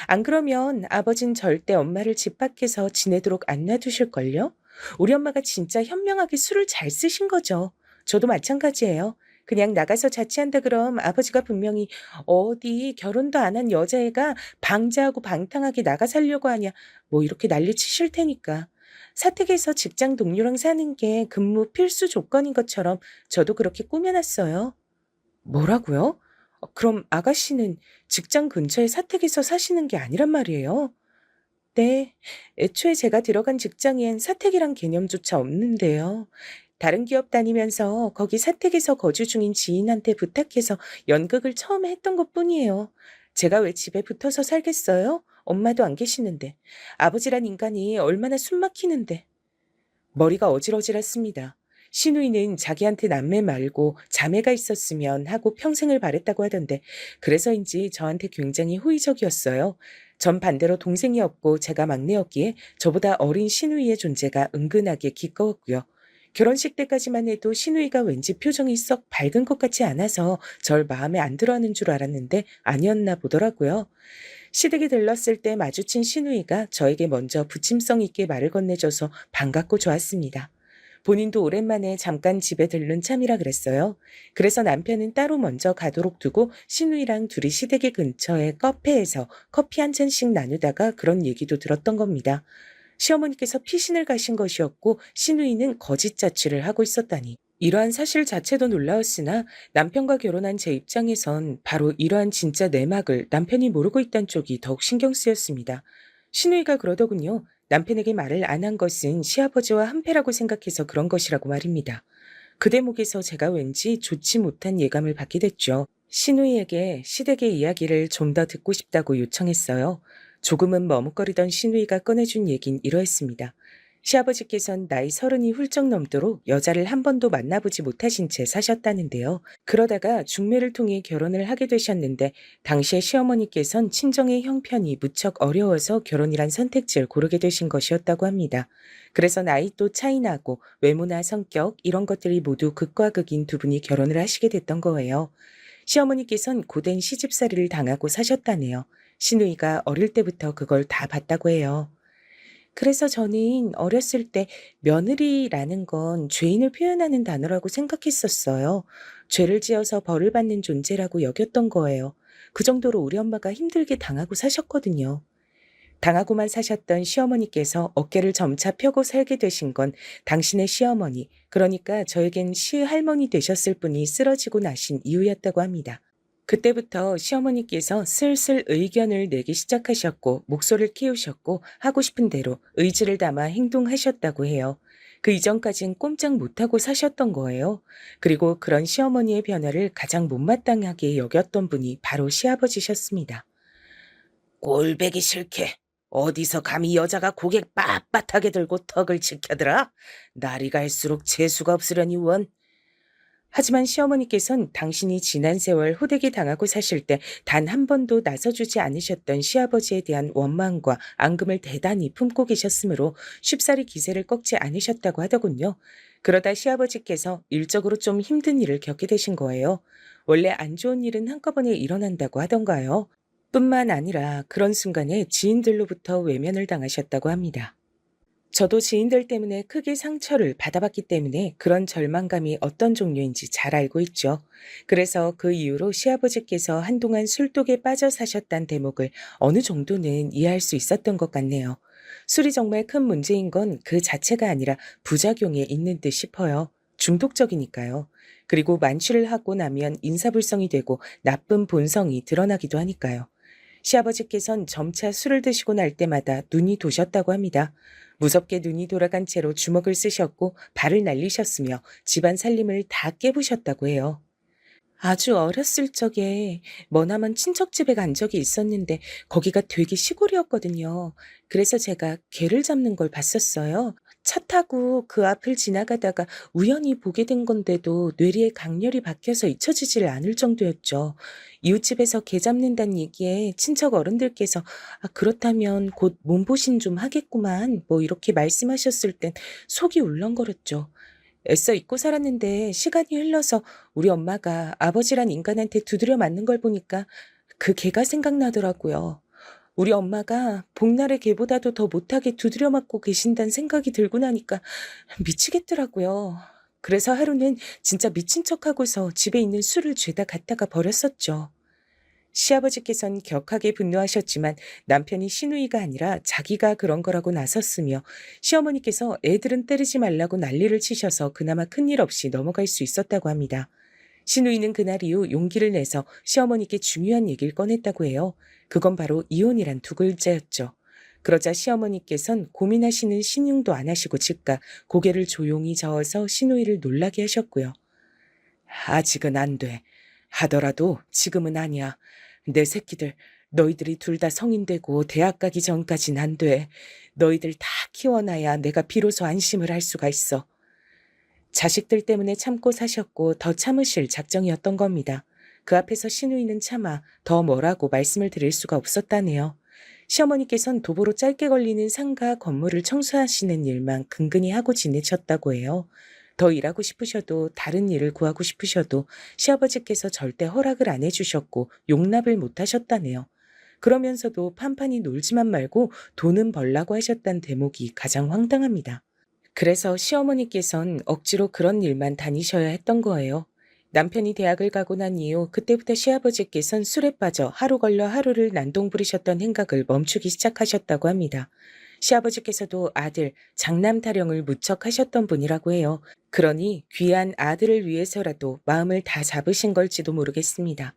안 그러면 아버진 절대 엄마를 집 밖에서 지내도록 안 놔두실걸요? 우리 엄마가 진짜 현명하게 술을 잘 쓰신 거죠. 저도 마찬가지예요. 그냥 나가서 자취한다 그럼 아버지가 분명히 어디 결혼도 안 한 여자애가 방자하고 방탕하게 나가 살려고 하냐 뭐 이렇게 난리 치실 테니까. 사택에서 직장 동료랑 사는 게 근무 필수 조건인 것처럼 저도 그렇게 꾸며놨어요. 뭐라고요? 그럼 아가씨는 직장 근처에 사택에서 사시는 게 아니란 말이에요? 네. 애초에 제가 들어간 직장엔 사택이란 개념조차 없는데요. 다른 기업 다니면서 거기 사택에서 거주 중인 지인한테 부탁해서 연극을 처음에 했던 것뿐이에요. 제가 왜 집에 붙어서 살겠어요? 엄마도 안 계시는데. 아버지란 인간이 얼마나 숨막히는데. 머리가 어질어질했습니다. 시누이는 자기한테 남매 말고 자매가 있었으면 하고 평생을 바랬다고 하던데 그래서인지 저한테 굉장히 호의적이었어요. 전 반대로 동생이 없고 제가 막내였기에 저보다 어린 시누이의 존재가 은근하게 기꺼웠고요. 결혼식 때까지만 해도 시누이가 왠지 표정이 썩 밝은 것 같지 않아서 절 마음에 안 들어하는 줄 알았는데 아니었나 보더라고요. 시댁에 들렀을 때 마주친 시누이가 저에게 먼저 부침성 있게 말을 건네줘서 반갑고 좋았습니다. 본인도 오랜만에 잠깐 집에 들른 참이라 그랬어요. 그래서 남편은 따로 먼저 가도록 두고 시누이랑 둘이 시댁의 근처에 카페에서 커피 한 잔씩 나누다가 그런 얘기도 들었던 겁니다. 시어머니께서 피신을 가신 것이었고 시누이는 거짓 자취를 하고 있었다니. 이러한 사실 자체도 놀라웠으나 남편과 결혼한 제 입장에선 바로 이러한 진짜 내막을 남편이 모르고 있다는 쪽이 더욱 신경 쓰였습니다. 시누이가 그러더군요. 남편에게 말을 안 한 것은 시아버지와 한패라고 생각해서 그런 것이라고 말입니다. 그 대목에서 제가 왠지 좋지 못한 예감을 받게 됐죠. 시누이에게 시댁의 이야기를 좀 더 듣고 싶다고 요청했어요. 조금은 머뭇거리던 시누이가 꺼내준 얘긴 이러했습니다. 시아버지께선 나이 30이 훌쩍 넘도록 여자를 한 번도 만나보지 못하신 채 사셨다는데요. 그러다가 중매를 통해 결혼을 하게 되셨는데 당시에 시어머니께선 친정의 형편이 무척 어려워서 결혼이란 선택지를 고르게 되신 것이었다고 합니다. 그래서 나이도 차이 나고 외모나 성격 이런 것들이 모두 극과 극인 두 분이 결혼을 하시게 됐던 거예요. 시어머니께선 고된 시집살이를 당하고 사셨다네요. 시누이가 어릴 때부터 그걸 다 봤다고 해요. 그래서 저는 어렸을 때 며느리라는 건 죄인을 표현하는 단어라고 생각했었어요. 죄를 지어서 벌을 받는 존재라고 여겼던 거예요. 그 정도로 우리 엄마가 힘들게 당하고 사셨거든요. 당하고만 사셨던 시어머니께서 어깨를 점차 펴고 살게 되신 건 당신의 시어머니, 그러니까 저에겐 시할머니 되셨을 분이 쓰러지고 나신 이후였다고 합니다. 그때부터 시어머니께서 슬슬 의견을 내기 시작하셨고 목소리를 키우셨고 하고 싶은 대로 의지를 담아 행동하셨다고 해요. 그 이전까진 꼼짝 못하고 사셨던 거예요. 그리고 그런 시어머니의 변화를 가장 못마땅하게 여겼던 분이 바로 시아버지셨습니다. 꼴배기 싫게. 어디서 감히 여자가 고개 빳빳하게 들고 턱을 지켜들어? 날이 갈수록 재수가 없으려니 원. 하지만 시어머니께선 당신이 지난 세월 호되게 당하고 사실 때 단 한 번도 나서주지 않으셨던 시아버지에 대한 원망과 앙금을 대단히 품고 계셨으므로 쉽사리 기세를 꺾지 않으셨다고 하더군요. 그러다 시아버지께서 일적으로 좀 힘든 일을 겪게 되신 거예요. 원래 안 좋은 일은 한꺼번에 일어난다고 하던가요. 뿐만 아니라 그런 순간에 지인들로부터 외면을 당하셨다고 합니다. 저도 지인들 때문에 크게 상처를 받아봤기 때문에 그런 절망감이 어떤 종류인지 잘 알고 있죠. 그래서 그 이후로 시아버지께서 한동안 술독에 빠져 사셨다는 대목을 어느 정도는 이해할 수 있었던 것 같네요. 술이 정말 큰 문제인 건 그 자체가 아니라 부작용에 있는 듯 싶어요. 중독적이니까요. 그리고 만취를 하고 나면 인사불성이 되고 나쁜 본성이 드러나기도 하니까요. 시아버지께선 점차 술을 드시고 날 때마다 눈이 도셨다고 합니다. 무섭게 눈이 돌아간 채로 주먹을 쓰셨고 발을 날리셨으며 집안 살림을 다 깨부셨다고 해요. 아주 어렸을 적에 머나먼 친척집에 간 적이 있었는데 거기가 되게 시골이었거든요. 그래서 제가 개를 잡는 걸 봤었어요. 차 타고 그 앞을 지나가다가 우연히 보게 된 건데도 뇌리에 강렬히 박혀서 잊혀지질 않을 정도였죠. 이웃집에서 개 잡는다는 얘기에 친척 어른들께서 그렇다면 곧 몸보신 좀 하겠구만 뭐 이렇게 말씀하셨을 땐 속이 울렁거렸죠. 애써 잊고 살았는데 시간이 흘러서 우리 엄마가 아버지란 인간한테 두드려 맞는 걸 보니까 그 개가 생각나더라고요. 우리 엄마가 복날의 개보다도 더 못하게 두드려 맞고 계신다는 생각이 들고 나니까 미치겠더라고요. 그래서 하루는 진짜 미친 척하고서 집에 있는 술을 죄다 갖다가 버렸었죠. 시아버지께선 격하게 분노하셨지만 남편이 시누이가 아니라 자기가 그런 거라고 나섰으며 시어머니께서 애들은 때리지 말라고 난리를 치셔서 그나마 큰일 없이 넘어갈 수 있었다고 합니다. 시누이는 그날 이후 용기를 내서 시어머니께 중요한 얘기를 꺼냈다고 해요. 그건 바로 이혼이란 두 글자였죠. 그러자 시어머니께선 고민하시는 신용도 안 하시고 즉각 고개를 조용히 저어서 시누이를 놀라게 하셨고요. 아직은 안 돼. 하더라도 지금은 아니야. 내 새끼들, 너희들이 둘 다 성인 되고 대학 가기 전까진 안 돼. 너희들 다 키워놔야 내가 비로소 안심을 할 수가 있어. 자식들 때문에 참고 사셨고 더 참으실 작정이었던 겁니다. 그 앞에서 시누이는 차마 더 뭐라고 말씀을 드릴 수가 없었다네요. 시어머니께선 도보로 짧게 걸리는 상가 건물을 청소하시는 일만 근근히 하고 지내셨다고 해요. 더 일하고 싶으셔도 다른 일을 구하고 싶으셔도 시아버지께서 절대 허락을 안 해주셨고 용납을 못 하셨다네요. 그러면서도 판판히 놀지만 말고 돈은 벌라고 하셨다는 대목이 가장 황당합니다. 그래서 시어머니께선 억지로 그런 일만 다니셔야 했던 거예요. 남편이 대학을 가고 난 이후 그때부터 시아버지께선 술에 빠져 하루 걸러 하루를 난동 부리셨던 행각을 멈추기 시작하셨다고 합니다. 시아버지께서도 아들, 장남 타령을 무척 하셨던 분이라고 해요. 그러니 귀한 아들을 위해서라도 마음을 다 잡으신 걸지도 모르겠습니다.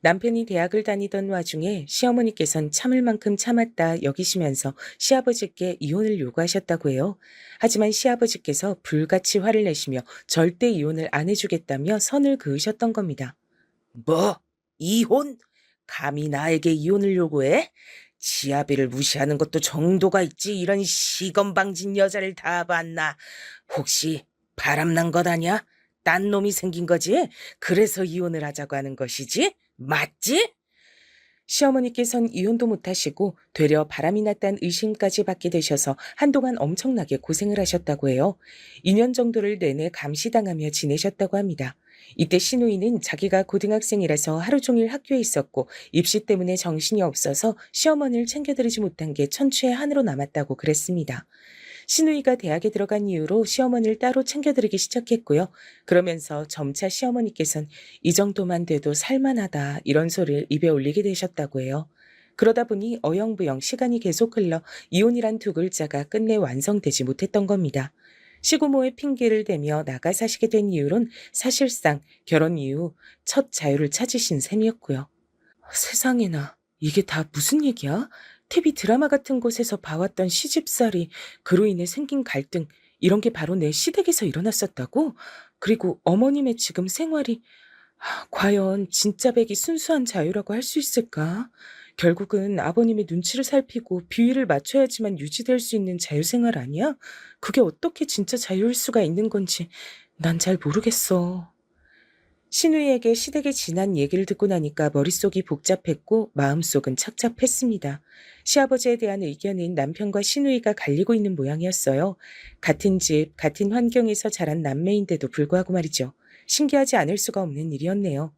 남편이 대학을 다니던 와중에 시어머니께선 참을 만큼 참았다 여기시면서 시아버지께 이혼을 요구하셨다고 해요. 하지만 시아버지께서 불같이 화를 내시며 절대 이혼을 안 해주겠다며 선을 그으셨던 겁니다. 뭐? 이혼? 감히 나에게 이혼을 요구해? 지아비를 무시하는 것도 정도가 있지. 이런 시건방진 여자를 다 봤나? 혹시 바람난 것 아니야? 딴 놈이 생긴 거지? 그래서 이혼을 하자고 하는 것이지? 맞지? 시어머니께선 이혼도 못하시고 되려 바람이 났다는 의심까지 받게 되셔서 한동안 엄청나게 고생을 하셨다고 해요. 2년 정도를 내내 감시당하며 지내셨다고 합니다. 이때 시누이는 자기가 고등학생이라서 하루 종일 학교에 있었고 입시 때문에 정신이 없어서 시어머니를 챙겨드리지 못한 게 천추의 한으로 남았다고 그랬습니다. 시누이가 대학에 들어간 이후로 시어머니를 따로 챙겨드리기 시작했고요. 그러면서 점차 시어머니께서는 이 정도만 돼도 살만하다 이런 소리를 입에 올리게 되셨다고 해요. 그러다 보니 어영부영 시간이 계속 흘러 이혼이란 두 글자가 끝내 완성되지 못했던 겁니다. 시고모의 핑계를 대며 나가 사시게 된 이유는 사실상 결혼 이후 첫 자유를 찾으신 셈이었고요. 세상에나 이게 다 무슨 얘기야? TV 드라마 같은 곳에서 봐왔던 시집살이, 그로 인해 생긴 갈등, 이런 게 바로 내 시댁에서 일어났었다고? 그리고 어머님의 지금 생활이 과연 진짜 백이 순수한 자유라고 할 수 있을까? 결국은 아버님의 눈치를 살피고 비위를 맞춰야지만 유지될 수 있는 자유생활 아니야? 그게 어떻게 진짜 자유일 수가 있는 건지 난 잘 모르겠어. 신우이에게 시댁의 지난 얘기를 듣고 나니까 머릿속이 복잡했고 마음속은 착잡했습니다. 시아버지에 대한 의견은 남편과 신우이가 갈리고 있는 모양이었어요. 같은 집, 같은 환경에서 자란 남매인데도 불구하고 말이죠. 신기하지 않을 수가 없는 일이었네요.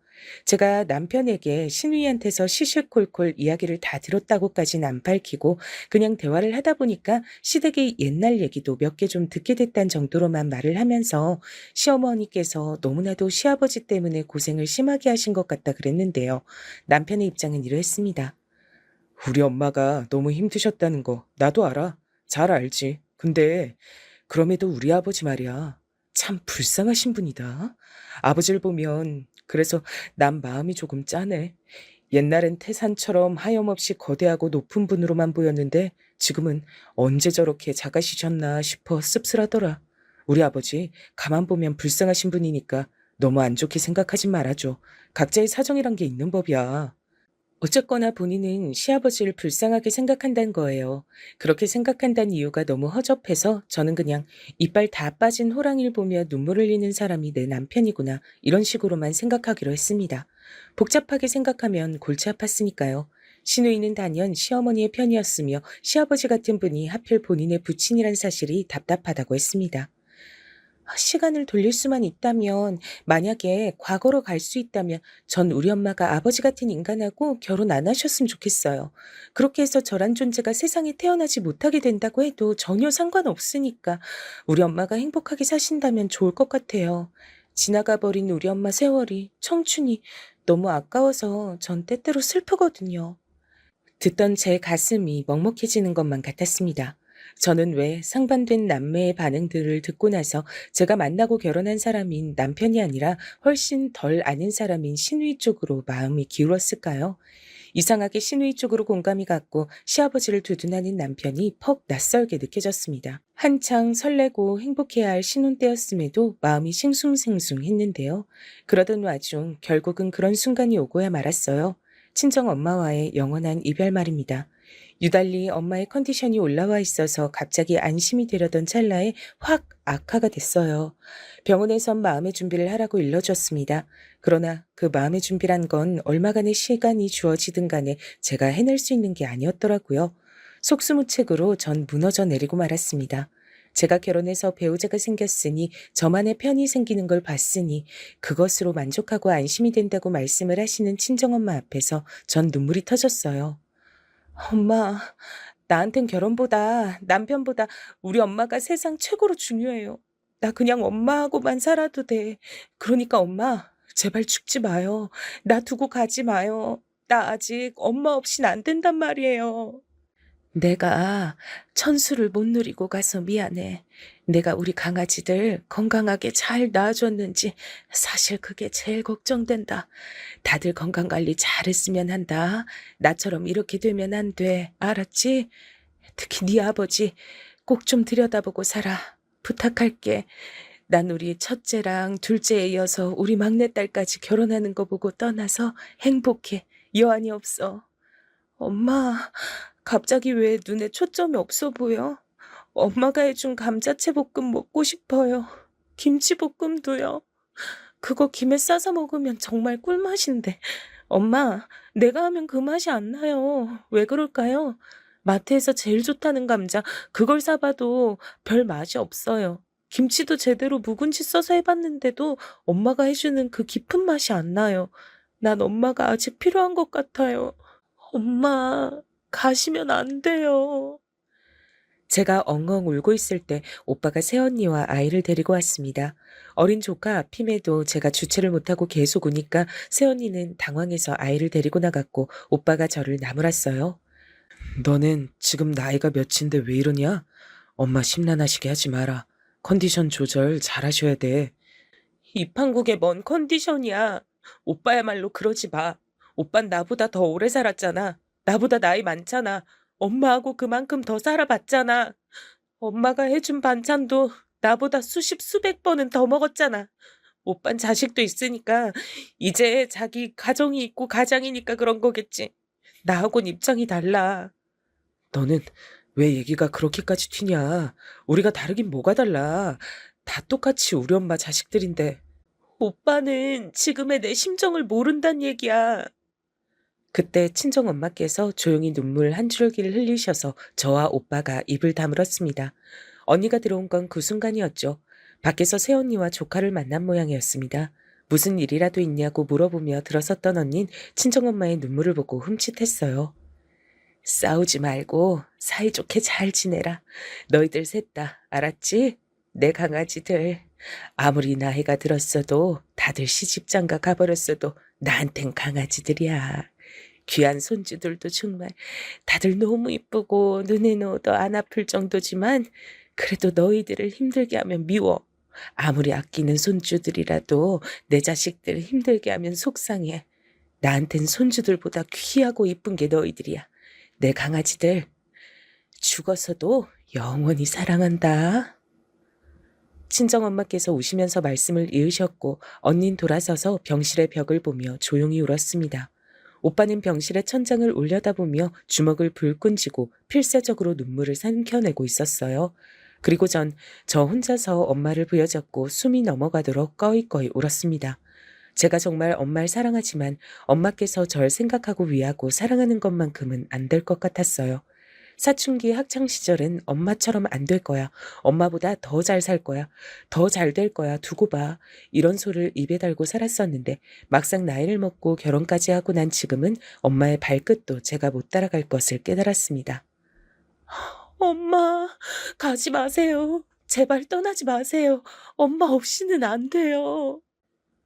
제가 남편에게 신우이한테서 시시콜콜 이야기를 다 들었다고까지는 안 밝히고 그냥 대화를 하다 보니까 시댁의 옛날 얘기도 몇 개 좀 듣게 됐단 정도로만 말을 하면서 시어머니께서 너무나도 시아버지 때문에 고생을 심하게 하신 것 같다 그랬는데요. 남편의 입장은 이러했습니다. 우리 엄마가 너무 힘드셨다는 거 나도 알아. 잘 알지. 근데 그럼에도 우리 아버지 말이야. 참 불쌍하신 분이다. 아버지를 보면 그래서 난 마음이 조금 짠해. 옛날엔 태산처럼 하염없이 거대하고 높은 분으로만 보였는데 지금은 언제 저렇게 작아지셨나 싶어 씁쓸하더라. 우리 아버지 가만 보면 불쌍하신 분이니까 너무 안 좋게 생각하지 말아줘. 각자의 사정이란 게 있는 법이야. 어쨌거나 본인은 시아버지를 불쌍하게 생각한다는 거예요. 그렇게 생각한다는 이유가 너무 허접해서 저는 그냥 이빨 다 빠진 호랑이를 보며 눈물 흘리는 사람이 내 남편이구나 이런 식으로만 생각하기로 했습니다. 복잡하게 생각하면 골치 아팠으니까요. 시누이는 단연 시어머니의 편이었으며 시아버지 같은 분이 하필 본인의 부친이란 사실이 답답하다고 했습니다. 시간을 돌릴 수만 있다면, 만약에 과거로 갈 수 있다면 전 우리 엄마가 아버지 같은 인간하고 결혼 안 하셨으면 좋겠어요. 그렇게 해서 저란 존재가 세상에 태어나지 못하게 된다고 해도 전혀 상관없으니까 우리 엄마가 행복하게 사신다면 좋을 것 같아요. 지나가 버린 우리 엄마 세월이, 청춘이 너무 아까워서 전 때때로 슬프거든요. 듣던 제 가슴이 먹먹해지는 것만 같았습니다. 저는 왜 상반된 남매의 반응들을 듣고 나서 제가 만나고 결혼한 사람인 남편이 아니라 훨씬 덜 아는 사람인 시누이 쪽으로 마음이 기울었을까요? 이상하게 시누이 쪽으로 공감이 갔고 시아버지를 두둔하는 남편이 퍽 낯설게 느껴졌습니다. 한창 설레고 행복해야 할 신혼 때였음에도 마음이 싱숭생숭했는데요. 그러던 와중 결국은 그런 순간이 오고야 말았어요. 친정 엄마와의 영원한 이별 말입니다. 유달리 엄마의 컨디션이 올라와 있어서 갑자기 안심이 되려던 찰나에 확 악화가 됐어요. 병원에선 마음의 준비를 하라고 일러줬습니다. 그러나 그 마음의 준비란 건 얼마간의 시간이 주어지든 간에 제가 해낼 수 있는 게 아니었더라고요. 속수무책으로 전 무너져 내리고 말았습니다. 제가 결혼해서 배우자가 생겼으니 저만의 편이 생기는 걸 봤으니 그것으로 만족하고 안심이 된다고 말씀을 하시는 친정엄마 앞에서 전 눈물이 터졌어요. 엄마, 나한텐 결혼보다 남편보다 우리 엄마가 세상 최고로 중요해요. 나 그냥 엄마하고만 살아도 돼. 그러니까 엄마, 제발 죽지 마요. 나 두고 가지 마요. 나 아직 엄마 없인 안 된단 말이에요. 내가 천수를 못 누리고 가서 미안해. 내가 우리 강아지들 건강하게 잘 낳아줬는지 사실 그게 제일 걱정된다. 다들 건강관리 잘했으면 한다. 나처럼 이렇게 되면 안 돼. 알았지? 특히 네 아버지 꼭 좀 들여다보고 살아. 부탁할게. 난 우리 첫째랑 둘째에 이어서 우리 막내딸까지 결혼하는 거 보고 떠나서 행복해. 여한이 없어. 엄마, 갑자기 왜 눈에 초점이 없어 보여? 엄마가 해준 감자채볶음 먹고 싶어요. 김치볶음도요. 그거 김에 싸서 먹으면 정말 꿀맛인데. 엄마, 내가 하면 그 맛이 안 나요. 왜 그럴까요? 마트에서 제일 좋다는 감자, 그걸 사봐도 별 맛이 없어요. 김치도 제대로 묵은지 써서 해봤는데도 엄마가 해주는 그 깊은 맛이 안 나요. 난 엄마가 아직 필요한 것 같아요. 엄마, 가시면 안 돼요. 제가 엉엉 울고 있을 때 오빠가 새언니와 아이를 데리고 왔습니다. 어린 조카 피메도 제가 주체를 못하고 계속 우니까 새언니는 당황해서 아이를 데리고 나갔고 오빠가 저를 나무랐어요. 너는 지금 나이가 몇인데 왜 이러냐? 엄마 심란하시게 하지 마라. 컨디션 조절 잘하셔야 돼. 이 판국에 뭔 컨디션이야. 오빠야말로 그러지 마. 오빤 나보다 더 오래 살았잖아. 나보다 나이 많잖아. 엄마하고 그만큼 더 살아봤잖아. 엄마가 해준 반찬도 나보다 수십 수백 번은 더 먹었잖아. 오빤 자식도 있으니까 이제 자기 가정이 있고 가장이니까 그런 거겠지. 나하고는 입장이 달라. 너는 왜 얘기가 그렇게까지 튀냐? 우리가 다르긴 뭐가 달라. 다 똑같이 우리 엄마 자식들인데. 오빠는 지금의 내 심정을 모른단 얘기야. 그때 친정엄마께서 조용히 눈물 한 줄기를 흘리셔서 저와 오빠가 입을 다물었습니다. 언니가 들어온 건 그 순간이었죠. 밖에서 새언니와 조카를 만난 모양이었습니다. 무슨 일이라도 있냐고 물어보며 들어섰던 언닌 친정엄마의 눈물을 보고 흠칫했어요. 싸우지 말고 사이좋게 잘 지내라. 너희들 셋 다 알았지? 내 강아지들. 아무리 나이가 들었어도 다들 시집장가 가버렸어도 나한텐 강아지들이야. 귀한 손주들도 정말 다들 너무 이쁘고 눈에 넣어도 안 아플 정도지만 그래도 너희들을 힘들게 하면 미워. 아무리 아끼는 손주들이라도 내 자식들 힘들게 하면 속상해. 나한텐 손주들보다 귀하고 이쁜 게 너희들이야. 내 강아지들. 죽어서도 영원히 사랑한다. 친정엄마께서 우시면서 말씀을 이으셨고 언닌 돌아서서 병실의 벽을 보며 조용히 울었습니다. 오빠는 병실의 천장을 올려다보며 주먹을 불끈 쥐고 필사적으로 눈물을 삼켜내고 있었어요. 그리고 전 저 혼자서 엄마를 부여잡고 숨이 넘어가도록 꺼이꺼이 울었습니다. 제가 정말 엄마를 사랑하지만 엄마께서 절 생각하고 위하고 사랑하는 것만큼은 안 될 것 같았어요. 사춘기 학창 시절은 엄마처럼 안 될 거야. 엄마보다 더 잘 살 거야. 더 잘 될 거야. 두고 봐. 이런 소리를 입에 달고 살았었는데 막상 나이를 먹고 결혼까지 하고 난 지금은 엄마의 발끝도 제가 못 따라갈 것을 깨달았습니다. 엄마, 가지 마세요. 제발 떠나지 마세요. 엄마 없이는 안 돼요.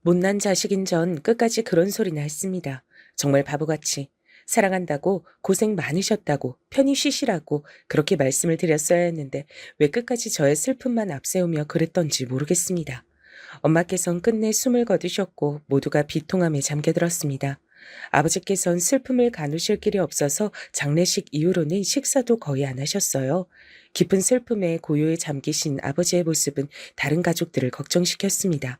못난 자식인 전 끝까지 그런 소리나 했습니다. 정말 바보같이. 사랑한다고 고생 많으셨다고 편히 쉬시라고 그렇게 말씀을 드렸어야 했는데 왜 끝까지 저의 슬픔만 앞세우며 그랬던지 모르겠습니다. 엄마께선 끝내 숨을 거두셨고 모두가 비통함에 잠겨들었습니다. 아버지께선 슬픔을 가누실 길이 없어서 장례식 이후로는 식사도 거의 안 하셨어요. 깊은 슬픔에 고요에 잠기신 아버지의 모습은 다른 가족들을 걱정시켰습니다.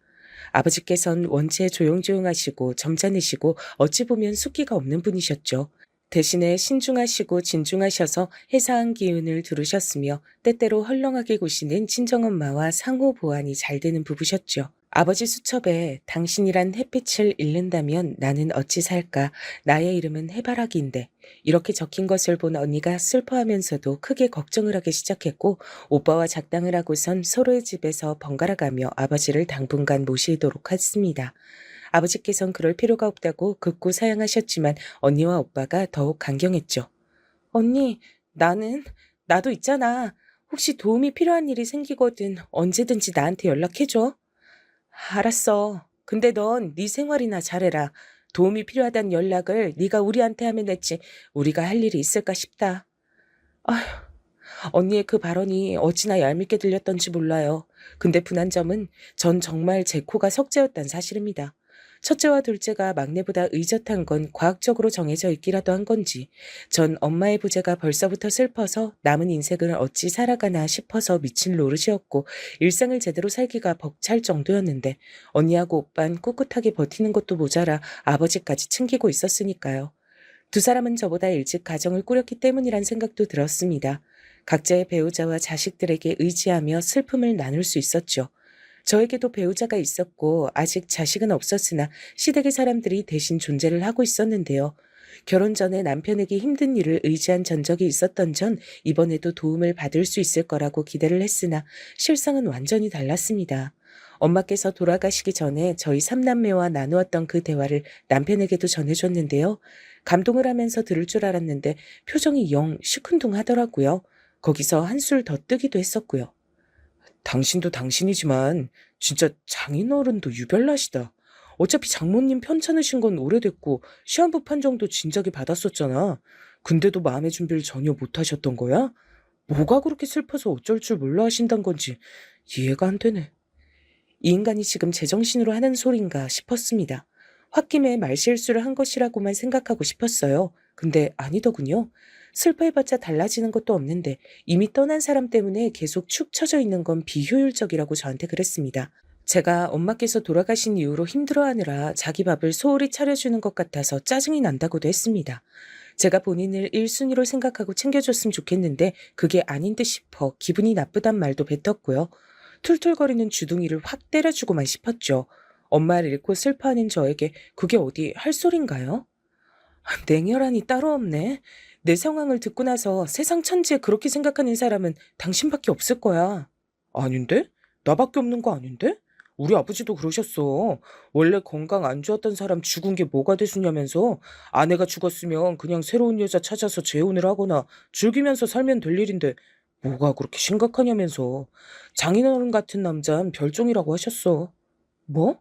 아버지께선 원체 조용조용하시고 점잖으시고 어찌 보면 숫기가 없는 분이셨죠. 대신에 신중하시고 진중하셔서 해사한 기운을 두르셨으며 때때로 헐렁하게 구시는 친정엄마와 상호 보완이 잘 되는 부부셨죠. 아버지 수첩에 당신이란 햇빛을 잃는다면 나는 어찌 살까? 나의 이름은 해바라기인데 이렇게 적힌 것을 본 언니가 슬퍼하면서도 크게 걱정을 하기 시작했고 오빠와 작당을 하고선 서로의 집에서 번갈아가며 아버지를 당분간 모시도록 했습니다. 아버지께선 그럴 필요가 없다고 극구 사양하셨지만 언니와 오빠가 더욱 강경했죠. 언니, 나도 있잖아. 혹시 도움이 필요한 일이 생기거든 언제든지 나한테 연락해줘. 알았어. 근데 넌 네 생활이나 잘해라. 도움이 필요하단 연락을 네가 우리한테 하면 됐지 우리가 할 일이 있을까 싶다. 아휴, 언니의 그 발언이 어찌나 얄밉게 들렸던지 몰라요. 근데 분한 점은 전 정말 제 코가 석재였단 사실입니다. 첫째와 둘째가 막내보다 의젓한 건 과학적으로 정해져 있기라도 한 건지 전 엄마의 부재가 벌써부터 슬퍼서 남은 인생을 어찌 살아가나 싶어서 미칠 노릇이었고 일생을 제대로 살기가 벅찰 정도였는데 언니하고 오빤 꿋꿋하게 버티는 것도 모자라 아버지까지 챙기고 있었으니까요. 두 사람은 저보다 일찍 가정을 꾸렸기 때문이란 생각도 들었습니다. 각자의 배우자와 자식들에게 의지하며 슬픔을 나눌 수 있었죠. 저에게도 배우자가 있었고 아직 자식은 없었으나 시댁의 사람들이 대신 존재를 하고 있었는데요. 결혼 전에 남편에게 힘든 일을 의지한 전적이 있었던 전 이번에도 도움을 받을 수 있을 거라고 기대를 했으나 실상은 완전히 달랐습니다. 엄마께서 돌아가시기 전에 저희 삼남매와 나누었던 그 대화를 남편에게도 전해줬는데요. 감동을 하면서 들을 줄 알았는데 표정이 영 시큰둥하더라고요. 거기서 한술 더 뜨기도 했었고요. 당신도 당신이지만 진짜 장인어른도 유별나시다. 어차피 장모님 편찮으신 건 오래됐고 시한부 판정도 진작에 받았었잖아. 근데도 마음의 준비를 전혀 못하셨던 거야? 뭐가 그렇게 슬퍼서 어쩔 줄 몰라 하신단 건지 이해가 안 되네. 이 인간이 지금 제정신으로 하는 소린가 싶었습니다. 홧김에 말실수를 한 것이라고만 생각하고 싶었어요. 근데 아니더군요. 슬퍼해봤자 달라지는 것도 없는데 이미 떠난 사람 때문에 계속 축 처져 있는 건 비효율적이라고 저한테 그랬습니다. 제가 엄마께서 돌아가신 이후로 힘들어하느라 자기 밥을 소홀히 차려주는 것 같아서 짜증이 난다고도 했습니다. 제가 본인을 1순위로 생각하고 챙겨줬으면 좋겠는데 그게 아닌 듯 싶어 기분이 나쁘단 말도 뱉었고요. 툴툴거리는 주둥이를 확 때려주고만 싶었죠. 엄마를 잃고 슬퍼하는 저에게 그게 어디 할 소린가요? 냉혈한이 따로 없네. 내 상황을 듣고 나서 세상 천지에 그렇게 생각하는 사람은 당신밖에 없을 거야. 아닌데? 나밖에 없는 거 아닌데? 우리 아버지도 그러셨어. 원래 건강 안 좋았던 사람 죽은 게 뭐가 대수냐면서 아내가 죽었으면 그냥 새로운 여자 찾아서 재혼을 하거나 즐기면서 살면 될 일인데 뭐가 그렇게 심각하냐면서 장인어른 같은 남자는 별종이라고 하셨어. 뭐?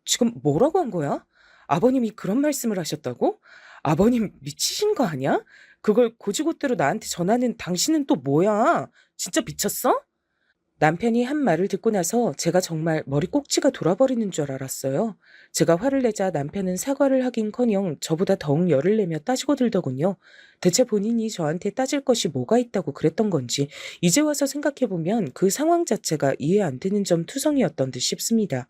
지금 뭐라고 한 거야? 아버님이 그런 말씀을 하셨다고? 아버님 미치신 거 아니야? 그걸 고지고대로 나한테 전하는 당신은 또 뭐야? 진짜 미쳤어? 남편이 한 말을 듣고 나서 제가 정말 머리 꼭지가 돌아버리는 줄 알았어요. 제가 화를 내자 남편은 사과를 하긴커녕 저보다 더욱 열을 내며 따지고 들더군요. 대체 본인이 저한테 따질 것이 뭐가 있다고 그랬던 건지 이제 와서 생각해보면 그 상황 자체가 이해 안 되는 점 투성이었던 듯 싶습니다.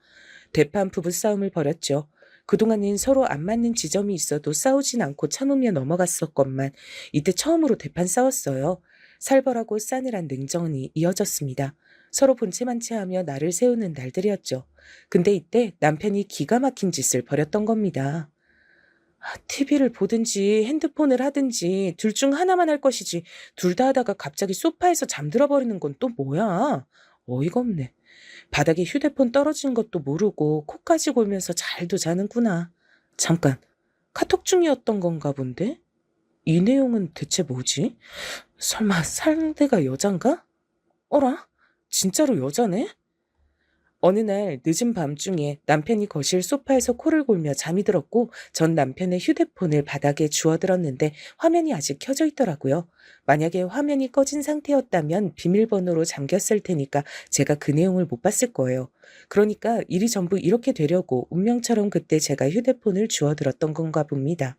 대판 부부싸움을 벌였죠. 그동안은 서로 안 맞는 지점이 있어도 싸우진 않고 참으며 넘어갔었건만 이때 처음으로 대판 싸웠어요. 살벌하고 싸늘한 냉전이 이어졌습니다. 서로 본체만체하며 나를 세우는 날들이었죠. 근데 이때 남편이 기가 막힌 짓을 벌였던 겁니다. TV를 보든지 핸드폰을 하든지 둘 중 하나만 할 것이지 둘 다 하다가 갑자기 소파에서 잠들어 버리는 건 또 뭐야? 어이가 없네. 바닥에 휴대폰 떨어진 것도 모르고 코까지 골면서 잘도 자는구나. 잠깐, 카톡 중이었던 건가 본데? 이 내용은 대체 뭐지? 설마 상대가 여잔가? 어라? 진짜로 여자네? 어느 날 늦은 밤중에 남편이 거실 소파에서 코를 골며 잠이 들었고 전 남편의 휴대폰을 바닥에 주워들었는데 화면이 아직 켜져 있더라고요. 만약에 화면이 꺼진 상태였다면 비밀번호로 잠겼을 테니까 제가 그 내용을 못 봤을 거예요. 그러니까 일이 전부 이렇게 되려고 운명처럼 그때 제가 휴대폰을 주워들었던 건가 봅니다.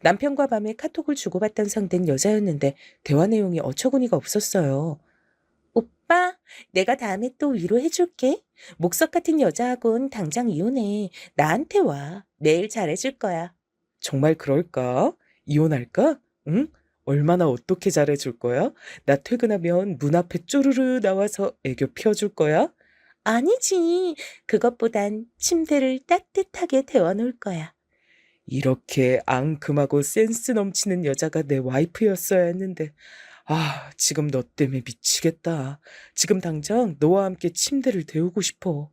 남편과 밤에 카톡을 주고받던 상대는 여자였는데 대화 내용이 어처구니가 없었어요. 오빠, 내가 다음에 또 위로해줄게. 목석 같은 여자하고는 당장 이혼해. 나한테 와. 매일 잘해줄 거야. 정말 그럴까? 이혼할까? 응? 얼마나 어떻게 잘해줄 거야? 나 퇴근하면 문 앞에 쪼르르 나와서 애교 피워줄 거야? 아니지. 그것보단 침대를 따뜻하게 데워놓을 거야. 이렇게 앙큼하고 센스 넘치는 여자가 내 와이프였어야 했는데. 지금 너 때문에 미치겠다. 지금 당장 너와 함께 침대를 데우고 싶어.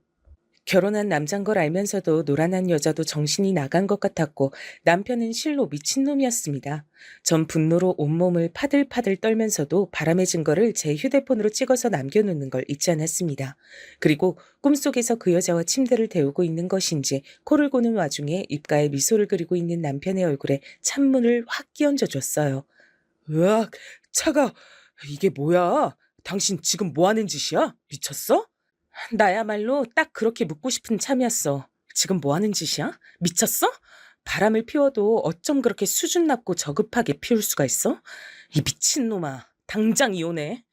결혼한 남잔 걸 알면서도 노란한 여자도 정신이 나간 것 같았고 남편은 실로 미친놈이었습니다. 전 분노로 온몸을 파들파들 떨면서도 바람의 증거를 제 휴대폰으로 찍어서 남겨놓는 걸 잊지 않았습니다. 그리고 꿈속에서 그 여자와 침대를 데우고 있는 것인지 코를 고는 와중에 입가에 미소를 그리고 있는 남편의 얼굴에 찬물을 확 끼얹어줬어요. 으악, 차가, 이게 뭐야? 당신 지금 뭐 하는 짓이야? 미쳤어? 나야말로 딱 그렇게 묻고 싶은 참이었어. 지금 뭐 하는 짓이야? 미쳤어? 바람을 피워도 어쩜 그렇게 수준 낮고 저급하게 피울 수가 있어? 이 미친놈아, 당장 이혼해.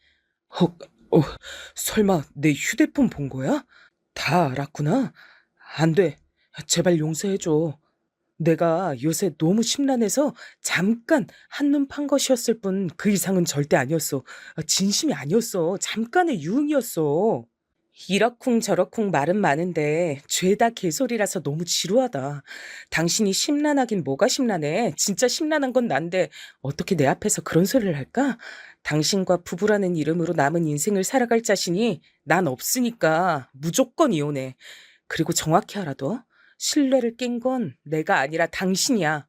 어, 어, 설마 내 휴대폰 본 거야? 다 알았구나. 안 돼. 제발 용서해줘. 내가 요새 너무 심란해서 잠깐 한눈 판 것이었을 뿐 그 이상은 절대 아니었어. 진심이 아니었어. 잠깐의 유흥이었어. 이러쿵 저러쿵 말은 많은데 죄다 개소리라서 너무 지루하다. 당신이 심란하긴 뭐가 심란해. 진짜 심란한 건 난데 어떻게 내 앞에서 그런 소리를 할까? 당신과 부부라는 이름으로 남은 인생을 살아갈 자신이 난 없으니까 무조건 이혼해. 그리고 정확히 알아둬. 신뢰를 깬 건 내가 아니라 당신이야.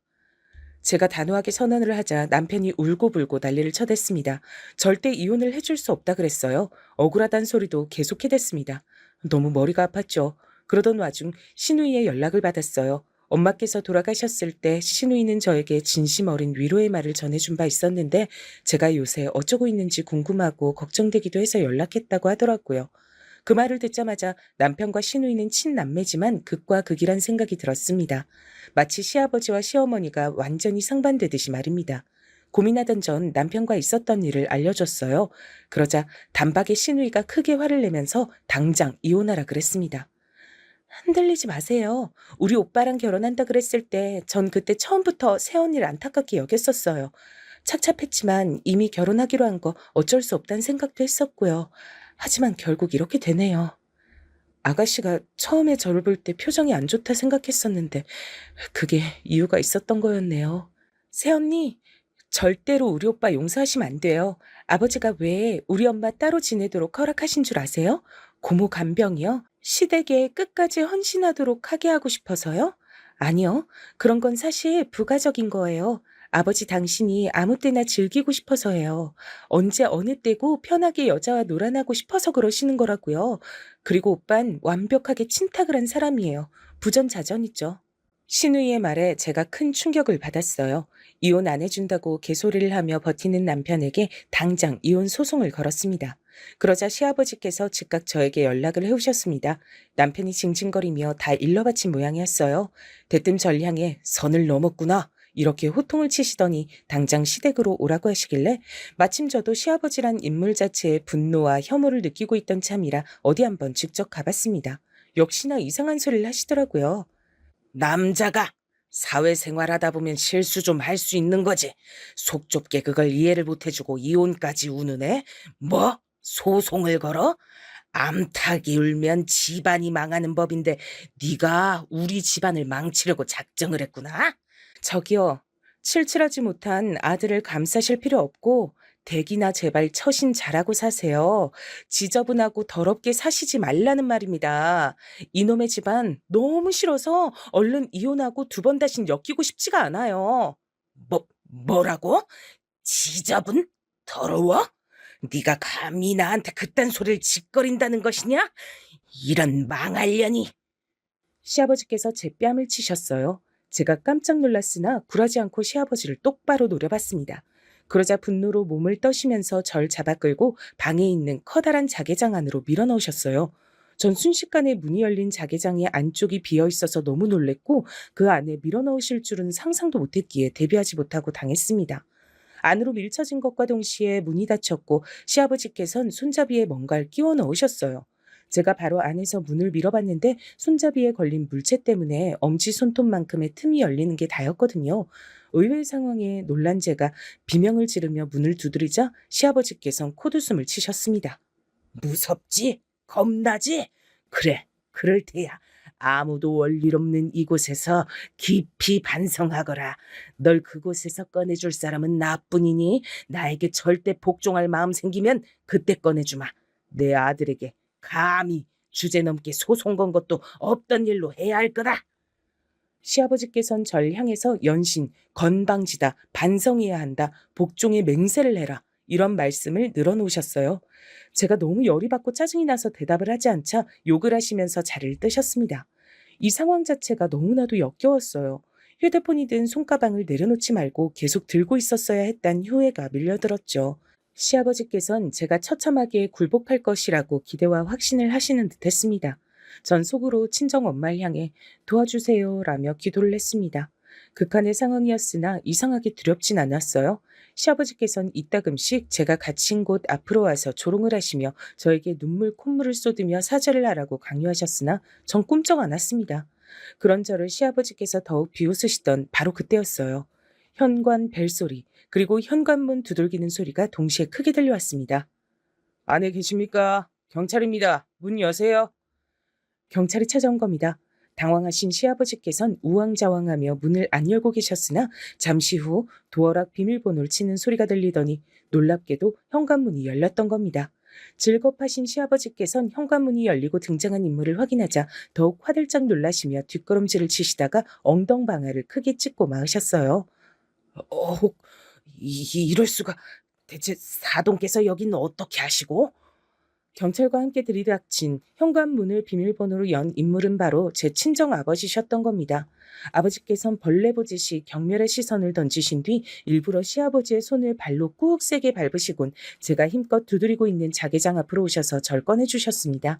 제가 단호하게 선언을 하자 남편이 울고불고 난리를 쳐댔습니다. 절대 이혼을 해줄 수 없다 그랬어요. 억울하단 소리도 계속해댔습니다. 너무 머리가 아팠죠. 그러던 와중 시누이의 연락을 받았어요. 엄마께서 돌아가셨을 때 시누이는 저에게 진심 어린 위로의 말을 전해준 바 있었는데 제가 요새 어쩌고 있는지 궁금하고 걱정되기도 해서 연락했다고 하더라고요. 그 말을 듣자마자 남편과 시누이는 친남매지만 극과 극이란 생각이 들었습니다. 마치 시아버지와 시어머니가 완전히 상반되듯이 말입니다. 고민하던 전 남편과 있었던 일을 알려줬어요. 그러자 단박에 시누이가 크게 화를 내면서 당장 이혼하라 그랬습니다. 흔들리지 마세요. 우리 오빠랑 결혼한다 그랬을 때 전 그때 처음부터 새언니를 안타깝게 여겼었어요. 착잡했지만 이미 결혼하기로 한 거 어쩔 수 없다는 생각도 했었고요. 하지만 결국 이렇게 되네요. 아가씨가 처음에 저를 볼 때 표정이 안 좋다 생각했었는데 그게 이유가 있었던 거였네요. 새언니, 절대로 우리 오빠 용서하시면 안 돼요. 아버지가 왜 우리 엄마 따로 지내도록 허락하신 줄 아세요? 고모 간병이요? 시댁에 끝까지 헌신하도록 하게 하고 싶어서요? 아니요. 그런 건 사실 부가적인 거예요. 아버지 당신이 아무 때나 즐기고 싶어서예요. 언제 어느 때고 편하게 여자와 놀아나고 싶어서 그러시는 거라고요. 그리고 오빤 완벽하게 친탁을 한 사람이에요. 부전자전이죠. 신우이의 말에 제가 큰 충격을 받았어요. 이혼 안 해준다고 개소리를 하며 버티는 남편에게 당장 이혼 소송을 걸었습니다. 그러자 시아버지께서 즉각 저에게 연락을 해오셨습니다. 남편이 징징거리며 다 일러바친 모양이었어요. 대뜸 절 향해 선을 넘었구나. 이렇게 호통을 치시더니 당장 시댁으로 오라고 하시길래 마침 저도 시아버지란 인물 자체에 분노와 혐오를 느끼고 있던 참이라 어디 한번 직접 가봤습니다. 역시나 이상한 소리를 하시더라고요. 남자가 사회생활하다 보면 실수 좀 할 수 있는 거지. 속 좁게 그걸 이해를 못 해주고 이혼까지 우는 애? 뭐? 소송을 걸어? 암탉이 울면 집안이 망하는 법인데 네가 우리 집안을 망치려고 작정을 했구나? 저기요. 칠칠하지 못한 아들을 감싸실 필요 없고 댁이나 제발 처신 잘하고 사세요. 지저분하고 더럽게 사시지 말라는 말입니다. 이놈의 집안 너무 싫어서 얼른 이혼하고 두 번 다신 엮이고 싶지가 않아요. 뭐라고? 지저분? 더러워? 네가 감히 나한테 그딴 소리를 짓거린다는 것이냐? 이런 망할년이. 시아버지께서 제 뺨을 치셨어요. 제가 깜짝 놀랐으나 굴하지 않고 시아버지를 똑바로 노려봤습니다. 그러자 분노로 몸을 떠시면서 절 잡아 끌고 방에 있는 커다란 자개장 안으로 밀어넣으셨어요. 전 순식간에 문이 열린 자개장의 안쪽이 비어있어서 너무 놀랬고 그 안에 밀어넣으실 줄은 상상도 못했기에 대비하지 못하고 당했습니다. 안으로 밀쳐진 것과 동시에 문이 닫혔고 시아버지께선 손잡이에 뭔가를 끼워 넣으셨어요. 제가 바로 안에서 문을 밀어봤는데 손잡이에 걸린 물체 때문에 엄지손톱만큼의 틈이 열리는 게 다였거든요. 의외의 상황에 놀란 제가 비명을 지르며 문을 두드리자 시아버지께선 콧웃음을 치셨습니다. 무섭지? 겁나지? 그래, 그럴 테야. 아무도 원일 없는 이곳에서 깊이 반성하거라. 널 그곳에서 꺼내줄 사람은 나뿐이니 나에게 절대 복종할 마음 생기면 그때 꺼내주마. 내 아들에게 감히 주제넘게 소송 건 것도 없던 일로 해야 할 거다. 시아버지께선 절 향해서 연신, 건방지다, 반성해야 한다, 복종의 맹세를 해라 이런 말씀을 늘어놓으셨어요. 제가 너무 열이 받고 짜증이 나서 대답을 하지 않자 욕을 하시면서 자리를 뜨셨습니다. 이 상황 자체가 너무나도 역겨웠어요. 휴대폰이든 손가방을 내려놓지 말고 계속 들고 있었어야 했단 후회가 밀려들었죠. 시아버지께선 제가 처참하게 굴복할 것이라고 기대와 확신을 하시는 듯했습니다. 전 속으로 친정 엄마를 향해 도와주세요 라며 기도를 했습니다. 극한의 상황이었으나 이상하게 두렵진 않았어요. 시아버지께선 이따금씩 제가 갇힌 곳 앞으로 와서 조롱을 하시며 저에게 눈물 콧물을 쏟으며 사죄를 하라고 강요하셨으나 전 꿈쩍 않았습니다. 그런 저를 시아버지께서 더욱 비웃으시던 바로 그때였어요. 현관 벨소리 그리고 현관문 두들기는 소리가 동시에 크게 들려왔습니다. 안에 계십니까? 경찰입니다. 문 여세요. 경찰이 찾아온 겁니다. 당황하신 시아버지께선 우왕좌왕하며 문을 안 열고 계셨으나 잠시 후 도어락 비밀번호를 치는 소리가 들리더니 놀랍게도 현관문이 열렸던 겁니다. 즐겁하신 시아버지께선 현관문이 열리고 등장한 인물을 확인하자 더욱 화들짝 놀라시며 뒷걸음질을 치시다가 엉덩방아를 크게 찍고 마으셨어요. 이럴 수가. 대체 사돈께서 여긴 어떻게 하시고? 경찰과 함께 들이닥친 현관문을 비밀번호로 연 인물은 바로 제 친정 아버지셨던 겁니다. 아버지께선 벌레 보듯이 경멸의 시선을 던지신 뒤 일부러 시아버지의 손을 발로 꾹 세게 밟으시곤 제가 힘껏 두드리고 있는 자개장 앞으로 오셔서 절 꺼내주셨습니다.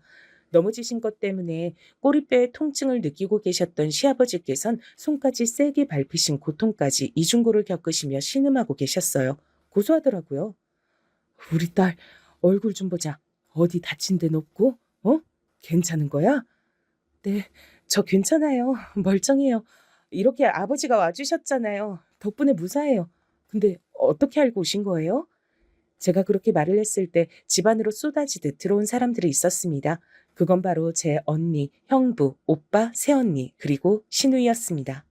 넘어지신 것 때문에 꼬리뼈에 통증을 느끼고 계셨던 시아버지께선 손까지 세게 밟히신 고통까지 이중고를 겪으시며 신음하고 계셨어요. 고소하더라고요. 우리 딸 얼굴 좀 보자. 어디 다친 데는 없고? 괜찮은 거야? 네, 저 괜찮아요. 멀쩡해요. 이렇게 아버지가 와주셨잖아요. 덕분에 무사해요. 근데 어떻게 알고 오신 거예요? 제가 그렇게 말을 했을 때 집안으로 쏟아지듯 들어온 사람들이 있었습니다. 그건 바로 제 언니, 형부, 오빠, 새언니, 그리고 시누이였습니다.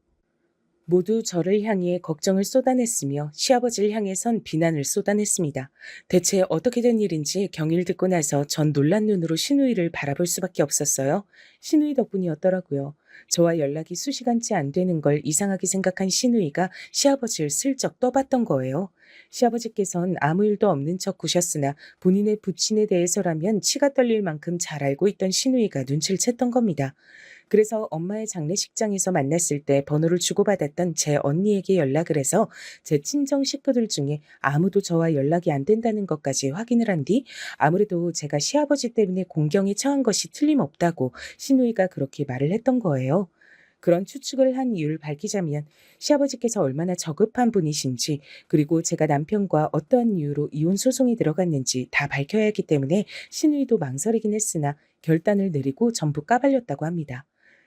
모두 저를 향해 걱정을 쏟아냈으며 시아버지를 향해선 비난을 쏟아냈습니다. 대체 어떻게 된 일인지 경위를 듣고 나서 전 놀란 눈으로 시누이를 바라볼 수밖에 없었어요. 시누이 덕분이었더라고요. 저와 연락이 수시간째 안 되는 걸 이상하게 생각한 시누이가 시아버지를 슬쩍 떠봤던 거예요. 시아버지께선 아무 일도 없는 척 구셨으나 본인의 부친에 대해서라면 치가 떨릴 만큼 잘 알고 있던 시누이가 눈치를 챘던 겁니다. 그래서 엄마의 장례식장에서 만났을 때 번호를 주고받았던 제 언니에게 연락을 해서 제 친정 식구들 중에 아무도 저와 연락이 안 된다는 것까지 확인을 한 뒤 아무래도 제가 시아버지 때문에 공경에 처한 것이 틀림없다고 시누이가 그렇게 말을 했던 거예요. 그런 추측을 한 이유를 밝히자면 시아버지께서 얼마나 저급한 분이신지 그리고 제가 남편과 어떠한 이유로 이혼 소송이 들어갔는지 다 밝혀야 하기 때문에 시누이도 망설이긴 했으나 결단을 내리고 전부 까발렸다고 합니다.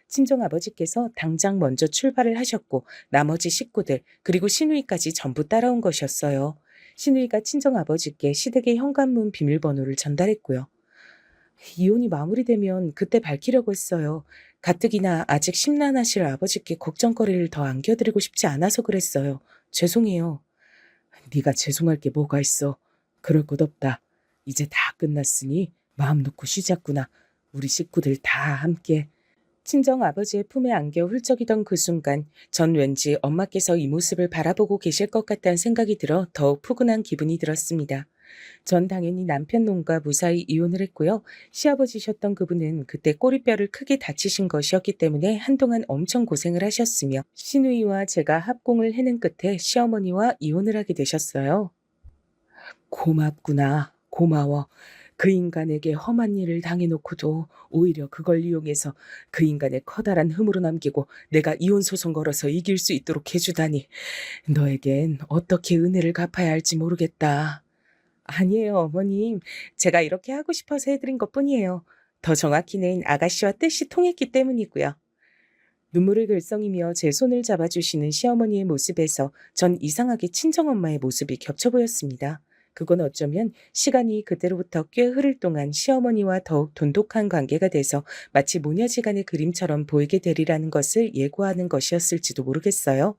친정아버지께서 당장 먼저 출발을 하셨고 나머지 식구들 그리고 시누이까지 전부 따라온 것이었어요. 시누이가 친정아버지께 시댁의 현관문 비밀번호를 전달했고요. 이혼이 마무리되면 그때 밝히려고 했어요. 가뜩이나 아직 심란하실 아버지께 걱정거리를 더 안겨드리고 싶지 않아서 그랬어요. 죄송해요. 네가 죄송할 게 뭐가 있어. 그럴 것 없다. 이제 다 끝났으니 마음 놓고 쉬자꾸나. 우리 식구들 다 함께. 친정 아버지의 품에 안겨 훌쩍이던 그 순간 전 왠지 엄마께서 이 모습을 바라보고 계실 것 같다는 생각이 들어 더욱 푸근한 기분이 들었습니다. 전 당연히 남편 놈과 무사히 이혼을 했고요. 시아버지셨던 그분은 그때 꼬리뼈를 크게 다치신 것이었기 때문에 한동안 엄청 고생을 하셨으며 시누이와 제가 합공을 해낸 끝에 시어머니와 이혼을 하게 되셨어요. 고맙구나. 고마워. 그 인간에게 험한 일을 당해놓고도 오히려 그걸 이용해서 그 인간의 커다란 흠으로 남기고 내가 이혼 소송 걸어서 이길 수 있도록 해주다니. 너에겐 어떻게 은혜를 갚아야 할지 모르겠다. 아니에요, 어머님. 제가 이렇게 하고 싶어서 해드린 것뿐이에요. 더 정확히는 아가씨와 뜻이 통했기 때문이고요. 눈물을 글썽이며 제 손을 잡아주시는 시어머니의 모습에서 전 이상하게 친정엄마의 모습이 겹쳐 보였습니다. 그건 어쩌면 시간이 그때로부터 꽤 흐를 동안 시어머니와 더욱 돈독한 관계가 돼서 마치 모녀지간의 그림처럼 보이게 되리라는 것을 예고하는 것이었을지도 모르겠어요.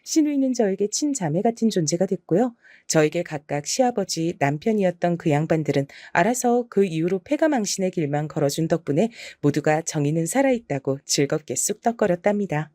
시누이는 저에게 친자매 같은 존재가 됐고요. 저에게 각각 시아버지, 남편이었던 그 양반들은 알아서 그 이후로 패가망신의 길만 걸어준 덕분에 모두가 정의는 살아있다고 즐겁게 쑥덕거렸답니다.